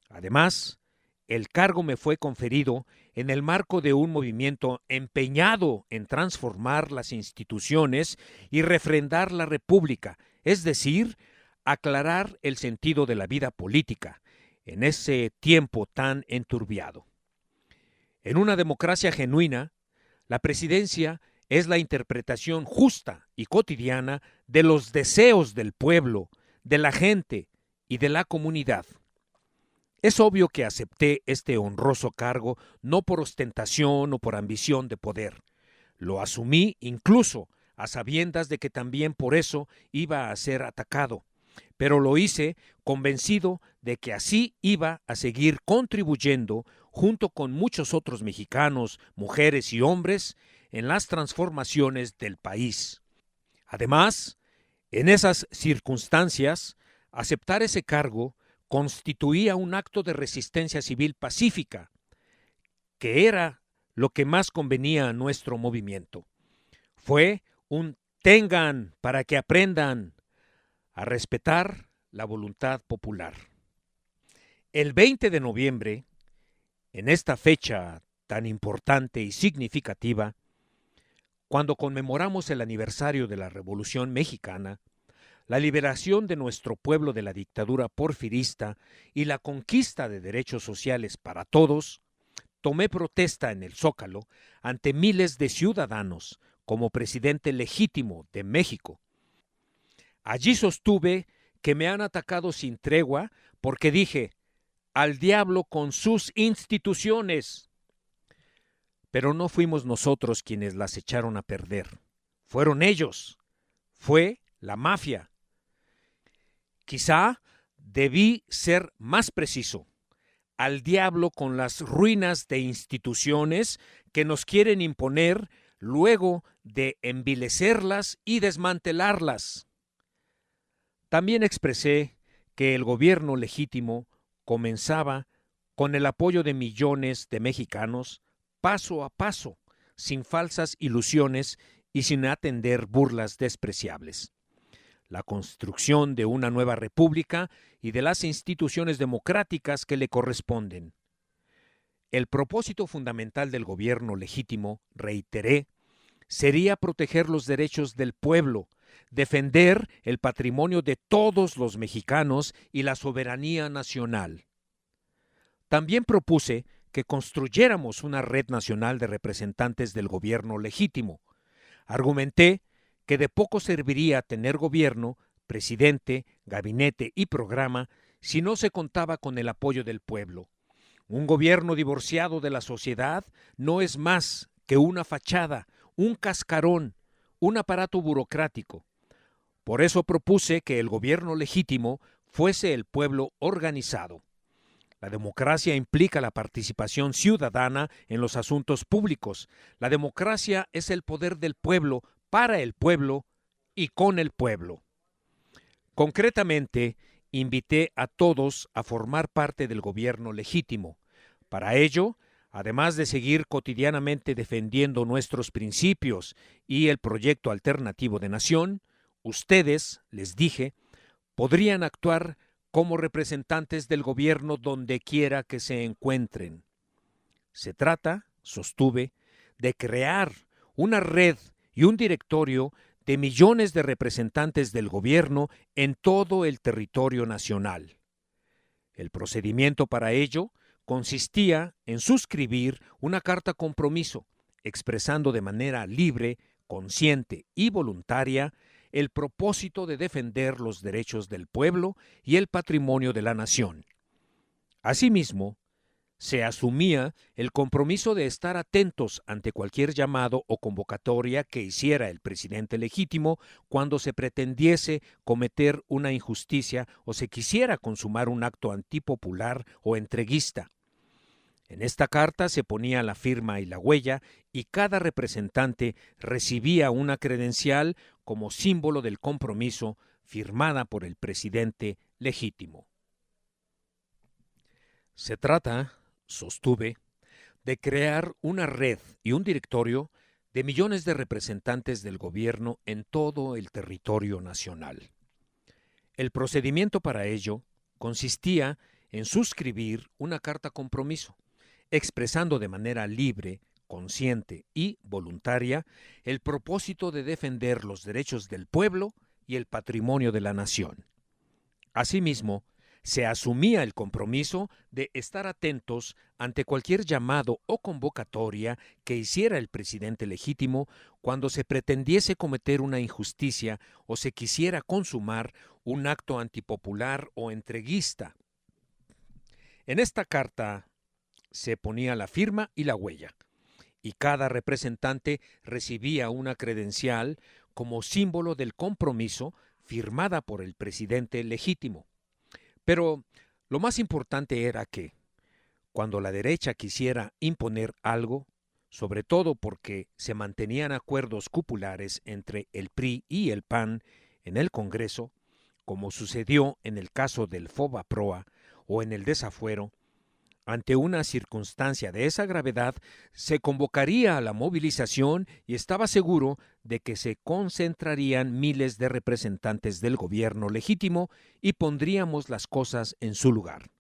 Además, el cargo me fue conferido en el marco de un movimiento empeñado en transformar las instituciones y refrendar la República, es decir, aclarar el sentido de la vida política en ese tiempo tan enturbiado. En una democracia genuina, la presidencia es la interpretación justa y cotidiana de los deseos del pueblo, de la gente y de la comunidad. Es obvio que acepté este honroso cargo no por ostentación o por ambición de poder. Lo asumí incluso a sabiendas de que también por eso iba a ser atacado, pero lo hice convencido de que así iba a seguir contribuyendo junto con muchos otros mexicanos, mujeres y hombres en las transformaciones del país. Además, en esas circunstancias, aceptar ese cargo constituía un acto de resistencia civil pacífica, que era lo que más convenía a nuestro movimiento. Fue un tengan para que aprendan a respetar la voluntad popular. El 20 de noviembre, en esta fecha tan importante y significativa, cuando conmemoramos el aniversario de la Revolución Mexicana, la liberación de nuestro pueblo de la dictadura porfirista y la conquista de derechos sociales para todos, tomé protesta en el Zócalo ante miles de ciudadanos como presidente legítimo de México. Allí sostuve que me han atacado sin tregua porque dije, al diablo con sus instituciones. Pero no fuimos nosotros quienes las echaron a perder. Fueron ellos. Fue la mafia. Quizá debí ser más preciso. Al diablo con las ruinas de instituciones que nos quieren imponer luego de envilecerlas y desmantelarlas. También expresé que el gobierno legítimo comenzaba con el apoyo de millones de mexicanos, paso a paso, sin falsas ilusiones y sin atender burlas despreciables. La construcción de una nueva república y de las instituciones democráticas que le corresponden. El propósito fundamental del gobierno legítimo, reiteré, sería proteger los derechos del pueblo, defender el patrimonio de todos los mexicanos y la soberanía nacional. También propuse que construyéramos una red nacional de representantes del gobierno legítimo. Argumenté que de poco serviría tener gobierno, presidente, gabinete y programa si no se contaba con el apoyo del pueblo. Un gobierno divorciado de la sociedad no es más que una fachada, un cascarón, un aparato burocrático. Por eso propuse que el gobierno legítimo fuese el pueblo organizado. La democracia implica la participación ciudadana en los asuntos públicos. La democracia es el poder del pueblo, para el pueblo y con el pueblo. Concretamente, invité a todos a formar parte del gobierno legítimo. Para ello, además de seguir cotidianamente defendiendo nuestros principios y el proyecto alternativo de nación, ustedes, les dije, podrían actuar como representantes del gobierno donde quiera que se encuentren. Se trata, sostuve, de crear una red y un directorio de millones de representantes del gobierno en todo el territorio nacional. El procedimiento para ello consistía en suscribir una carta compromiso, expresando de manera libre, consciente y voluntaria el propósito de defender los derechos del pueblo y el patrimonio de la nación. Asimismo, se asumía el compromiso de estar atentos ante cualquier llamado o convocatoria que hiciera el presidente legítimo cuando se pretendiese cometer una injusticia o se quisiera consumar un acto antipopular o entreguista. En esta carta se ponía la firma y la huella y cada representante recibía una credencial como símbolo del compromiso firmada por el presidente legítimo. Se trata, sostuve, de crear una red y un directorio de millones de representantes del gobierno en todo el territorio nacional. El procedimiento para ello consistía en suscribir una carta compromiso, expresando de manera libre, consciente y voluntaria el propósito de defender los derechos del pueblo y el patrimonio de la nación. Asimismo, se asumía el compromiso de estar atentos ante cualquier llamado o convocatoria que hiciera el presidente legítimo cuando se pretendiese cometer una injusticia o se quisiera consumar un acto antipopular o entreguista. En esta carta se ponía la firma y la huella, y cada representante recibía una credencial como símbolo del compromiso firmada por el presidente legítimo. Pero lo más importante era que, cuando la derecha quisiera imponer algo, sobre todo porque se mantenían acuerdos cupulares entre el PRI y el PAN en el Congreso, como sucedió en el caso del FOBAPROA o en el desafuero, ante una circunstancia de esa gravedad, se convocaría a la movilización y estaba seguro de que se concentrarían miles de representantes del gobierno legítimo y pondríamos las cosas en su lugar.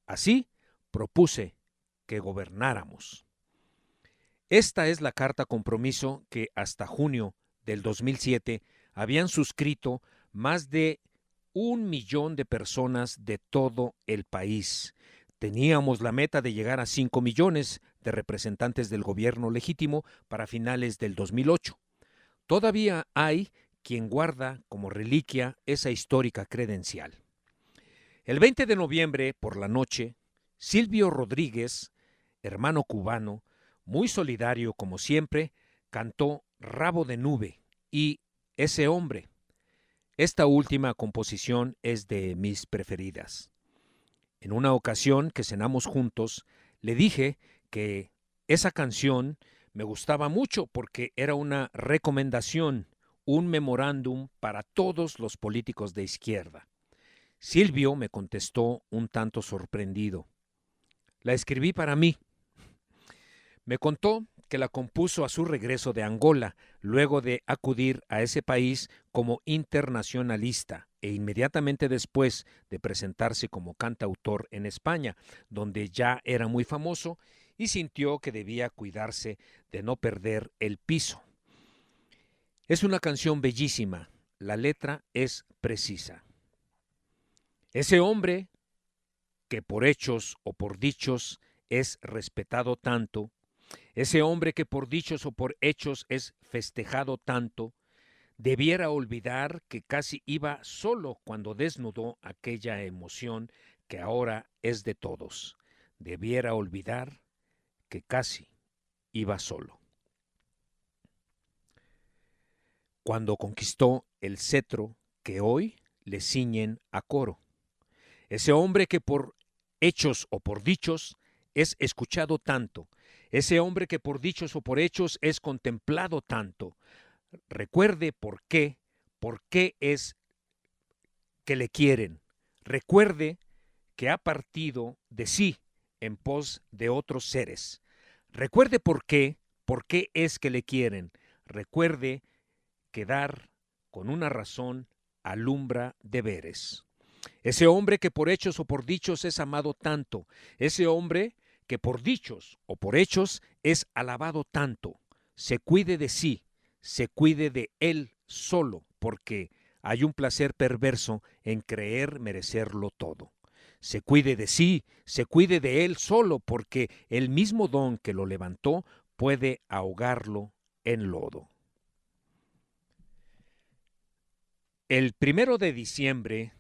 Así, propuse que gobernáramos. Esta es la carta compromiso que hasta junio del 2007 habían suscrito más de 1 millón de personas de todo el país. Teníamos la meta de llegar a 5 millones de representantes del gobierno legítimo para finales del 2008. Todavía hay quien guarda como reliquia esa histórica credencial. El 20 de noviembre, por la noche, Silvio Rodríguez, hermano cubano, muy solidario como siempre, cantó Rabo de Nube y Ese Hombre. Esta última composición es de mis preferidas. En una ocasión que cenamos juntos, le dije que esa canción me gustaba mucho porque era una recomendación, un memorándum para todos los políticos de izquierda. Silvio me contestó un tanto sorprendido. La escribí para mí. Me contó que la compuso a su regreso de Angola, luego de acudir a ese país como internacionalista e inmediatamente después de presentarse como cantautor en España, donde ya era muy famoso y sintió que debía cuidarse de no perder el piso. Es una canción bellísima, la letra es precisa. Ese hombre que por hechos o por dichos es respetado tanto, ese hombre que por dichos o por hechos es festejado tanto, debiera olvidar que casi iba solo cuando desnudó aquella emoción que ahora es de todos. Debiera olvidar que casi iba solo. Cuando conquistó el cetro que hoy le ciñen a coro. Ese hombre que por hechos o por dichos es escuchado tanto, ese hombre que por dichos o por hechos es contemplado tanto. Recuerde por qué es que le quieren. Recuerde que ha partido de sí en pos de otros seres. Recuerde por qué es que le quieren. Recuerde que dar con una razón alumbra deberes. Ese hombre que por hechos o por dichos es amado tanto, ese hombre que por dichos o por hechos es alabado tanto, se cuide de sí, se cuide de él solo, porque hay un placer perverso en creer merecerlo todo. Se cuide de sí, se cuide de él solo, porque el mismo don que lo levantó puede ahogarlo en lodo. El 1 de diciembre,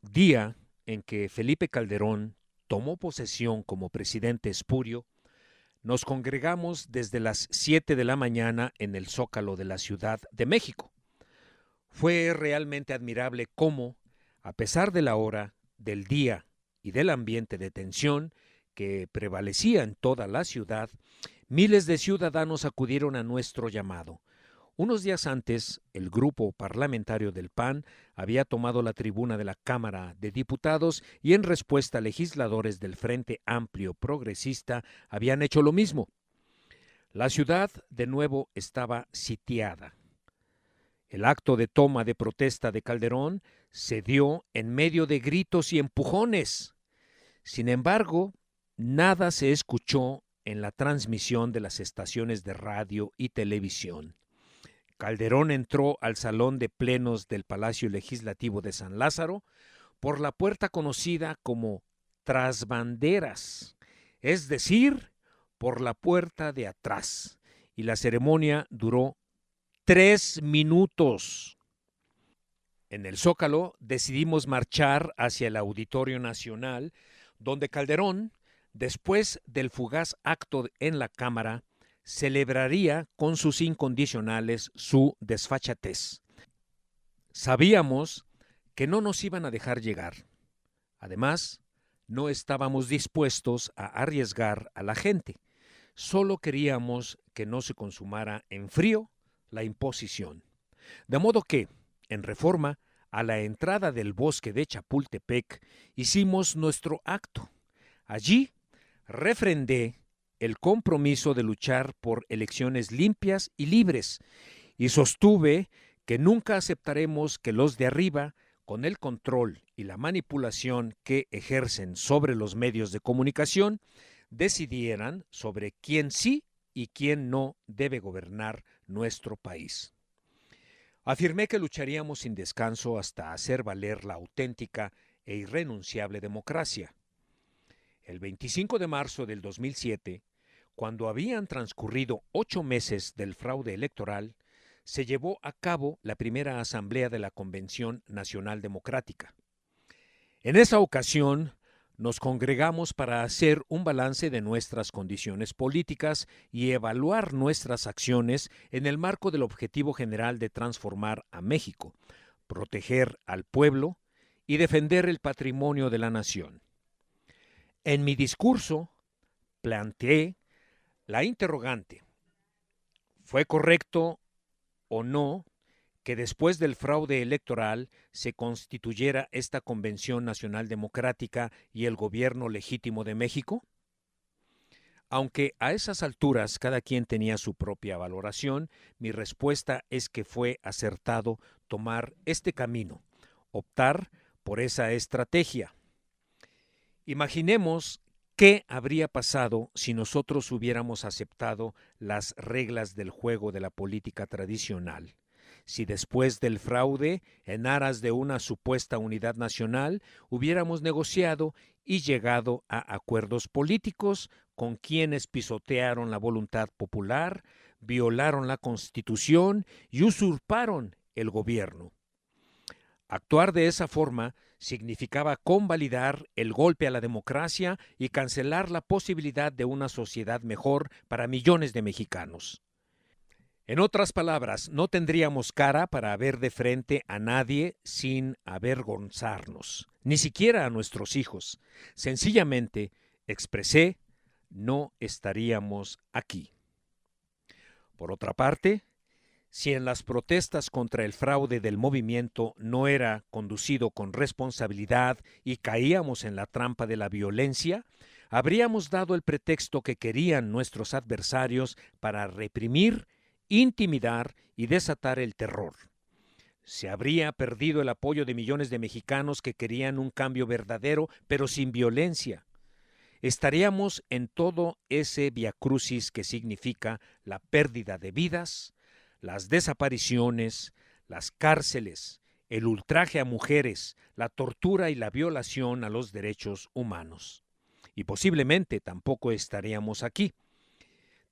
día en que Felipe Calderón tomó posesión como presidente espurio, nos congregamos desde las 7 de la mañana en el Zócalo de la Ciudad de México. Fue realmente admirable cómo, a pesar de la hora, del día y del ambiente de tensión que prevalecía en toda la ciudad, miles de ciudadanos acudieron a nuestro llamado. Unos días antes, el grupo parlamentario del PAN había tomado la tribuna de la Cámara de Diputados y en respuesta legisladores del Frente Amplio Progresista habían hecho lo mismo. La ciudad de nuevo estaba sitiada. El acto de toma de protesta de Calderón se dio en medio de gritos y empujones. Sin embargo, nada se escuchó en la transmisión de las estaciones de radio y televisión. Calderón entró al salón de plenos del Palacio Legislativo de San Lázaro por la puerta conocida como Trasbanderas, es decir, por la puerta de atrás, y la ceremonia duró 3 minutos. En el Zócalo decidimos marchar hacia el Auditorio Nacional, donde Calderón, después del fugaz acto en la Cámara, celebraría con sus incondicionales su desfachatez. Sabíamos que no nos iban a dejar llegar. Además, no estábamos dispuestos a arriesgar a la gente. Solo queríamos que no se consumara en frío la imposición. De modo que, en Reforma, a la entrada del bosque de Chapultepec, hicimos nuestro acto. Allí refrendé el compromiso de luchar por elecciones limpias y libres, y sostuve que nunca aceptaremos que los de arriba, con el control y la manipulación que ejercen sobre los medios de comunicación, decidieran sobre quién sí y quién no debe gobernar nuestro país. Afirmé que lucharíamos sin descanso hasta hacer valer la auténtica e irrenunciable democracia. El 25 de marzo del 2007, cuando habían transcurrido 8 meses del fraude electoral, se llevó a cabo la primera asamblea de la Convención Nacional Democrática. En esa ocasión, nos congregamos para hacer un balance de nuestras condiciones políticas y evaluar nuestras acciones en el marco del objetivo general de transformar a México, proteger al pueblo y defender el patrimonio de la nación. En mi discurso planteé la interrogante: ¿fue correcto o no que después del fraude electoral se constituyera esta Convención Nacional Democrática y el gobierno legítimo de México? Aunque a esas alturas cada quien tenía su propia valoración, mi respuesta es que fue acertado tomar este camino, optar por esa estrategia. Imaginemos qué habría pasado si nosotros hubiéramos aceptado las reglas del juego de la política tradicional. Si después del fraude, en aras de una supuesta unidad nacional, hubiéramos negociado y llegado a acuerdos políticos con quienes pisotearon la voluntad popular, violaron la Constitución y usurparon el gobierno. Actuar de esa forma significaba convalidar el golpe a la democracia y cancelar la posibilidad de una sociedad mejor para millones de mexicanos. En otras palabras, no tendríamos cara para ver de frente a nadie sin avergonzarnos, ni siquiera a nuestros hijos. Sencillamente expresé, no estaríamos aquí. Por otra parte, si en las protestas contra el fraude del movimiento no era conducido con responsabilidad y caíamos en la trampa de la violencia, habríamos dado el pretexto que querían nuestros adversarios para reprimir, intimidar y desatar el terror. Se habría perdido el apoyo de millones de mexicanos que querían un cambio verdadero, pero sin violencia. Estaríamos en todo ese viacrucis que significa la pérdida de vidas, las desapariciones, las cárceles, el ultraje a mujeres, la tortura y la violación a los derechos humanos. Y posiblemente tampoco estaríamos aquí.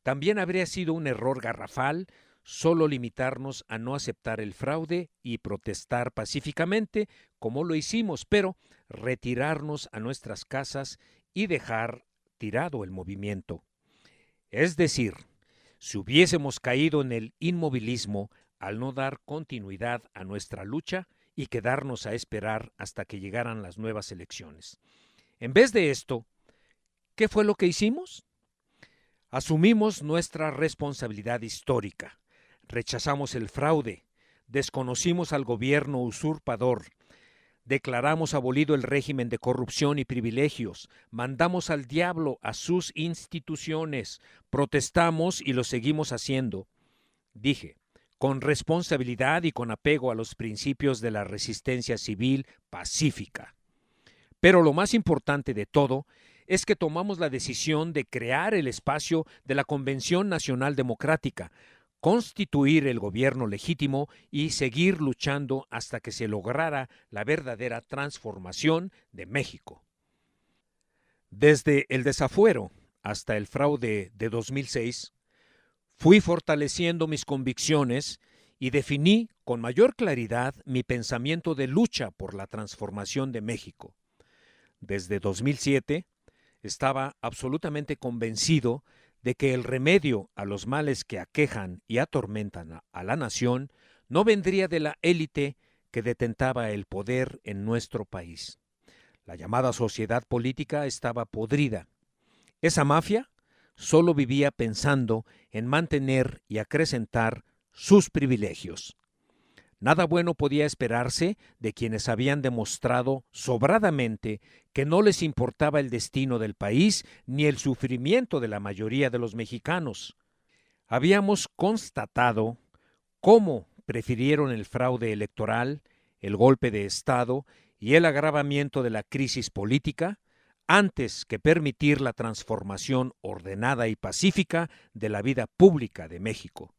También habría sido un error garrafal solo limitarnos a no aceptar el fraude y protestar pacíficamente, como lo hicimos, pero retirarnos a nuestras casas y dejar tirado el movimiento. Es decir, si hubiésemos caído en el inmovilismo al no dar continuidad a nuestra lucha y quedarnos a esperar hasta que llegaran las nuevas elecciones. En vez de esto, ¿qué fue lo que hicimos? Asumimos nuestra responsabilidad histórica, rechazamos el fraude, desconocimos al gobierno usurpador, declaramos abolido el régimen de corrupción y privilegios, mandamos al diablo a sus instituciones, protestamos y lo seguimos haciendo. Dije, con responsabilidad y con apego a los principios de la resistencia civil pacífica. Pero lo más importante de todo es que tomamos la decisión de crear el espacio de la Convención Nacional Democrática, constituir el gobierno legítimo y seguir luchando hasta que se lograra la verdadera transformación de México. Desde el desafuero hasta el fraude de 2006, fui fortaleciendo mis convicciones y definí con mayor claridad mi pensamiento de lucha por la transformación de México. Desde 2007, estaba absolutamente convencido de que el remedio a los males que aquejan y atormentan a la nación no vendría de la élite que detentaba el poder en nuestro país. La llamada sociedad política estaba podrida. Esa mafia solo vivía pensando en mantener y acrecentar sus privilegios. Nada bueno podía esperarse de quienes habían demostrado sobradamente que no les importaba el destino del país ni el sufrimiento de la mayoría de los mexicanos. Habíamos constatado cómo prefirieron el fraude electoral, el golpe de Estado y el agravamiento de la crisis política antes que permitir la transformación ordenada y pacífica de la vida pública de México.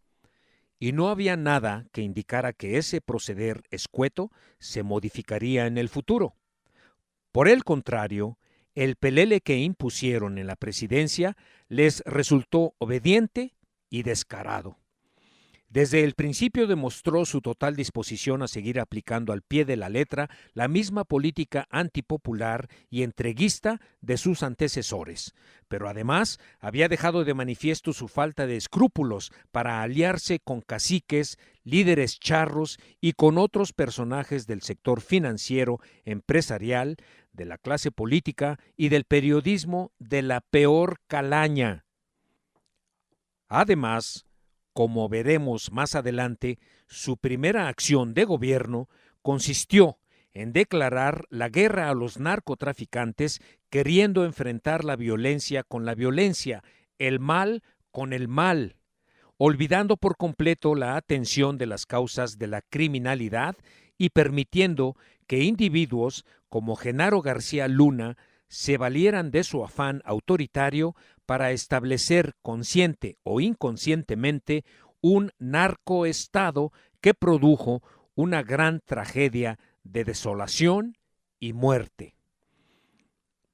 Y no había nada que indicara que ese proceder escueto se modificaría en el futuro. Por el contrario, el pelele que impusieron en la presidencia les resultó obediente y descarado. Desde el principio demostró su total disposición a seguir aplicando al pie de la letra la misma política antipopular y entreguista de sus antecesores, pero además había dejado de manifiesto su falta de escrúpulos para aliarse con caciques, líderes charros y con otros personajes del sector financiero, empresarial, de la clase política y del periodismo de la peor calaña. Además, como veremos más adelante, su primera acción de gobierno consistió en declarar la guerra a los narcotraficantes, queriendo enfrentar la violencia con la violencia, el mal con el mal, olvidando por completo la atención de las causas de la criminalidad y permitiendo que individuos como Genaro García Luna se valieran de su afán autoritario para establecer consciente o inconscientemente un narcoestado que produjo una gran tragedia de desolación y muerte.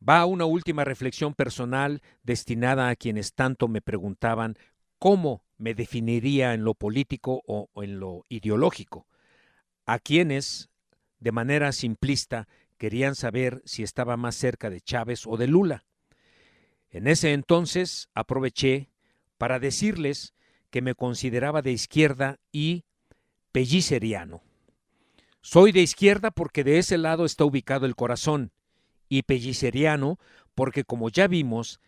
Va una última reflexión personal destinada a quienes tanto me preguntaban cómo me definiría en lo político o en lo ideológico, a quienes, de manera simplista, querían saber si estaba más cerca de Chávez o de Lula. En ese entonces aproveché para decirles que me consideraba de izquierda y pelliceriano. Soy de izquierda porque de ese lado está ubicado el corazón, y pelliceriano porque, como ya vimos,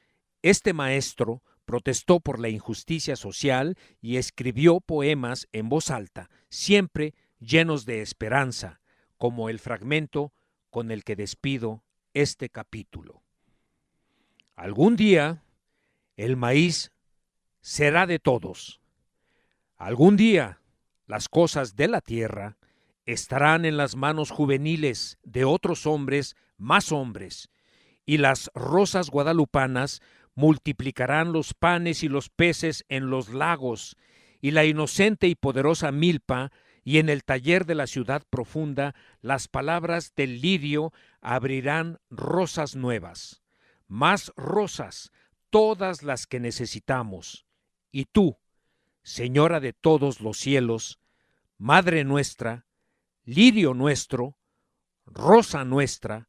este maestro protestó por la injusticia social y escribió poemas en voz alta, siempre llenos de esperanza, como el fragmento con el que despido este capítulo. Algún día el maíz será de todos. Algún día las cosas de la tierra estarán en las manos juveniles de otros hombres más hombres, y las rosas guadalupanas multiplicarán los panes y los peces en los lagos, y la inocente y poderosa milpa, y en el taller de la ciudad profunda las palabras del lirio abrirán rosas nuevas, más rosas, todas las que necesitamos. Y tú, Señora de todos los cielos, Madre nuestra, lirio nuestro, rosa nuestra,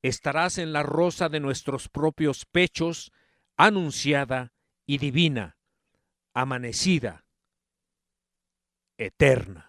estarás en la rosa de nuestros propios pechos, anunciada y divina, amanecida, eterna.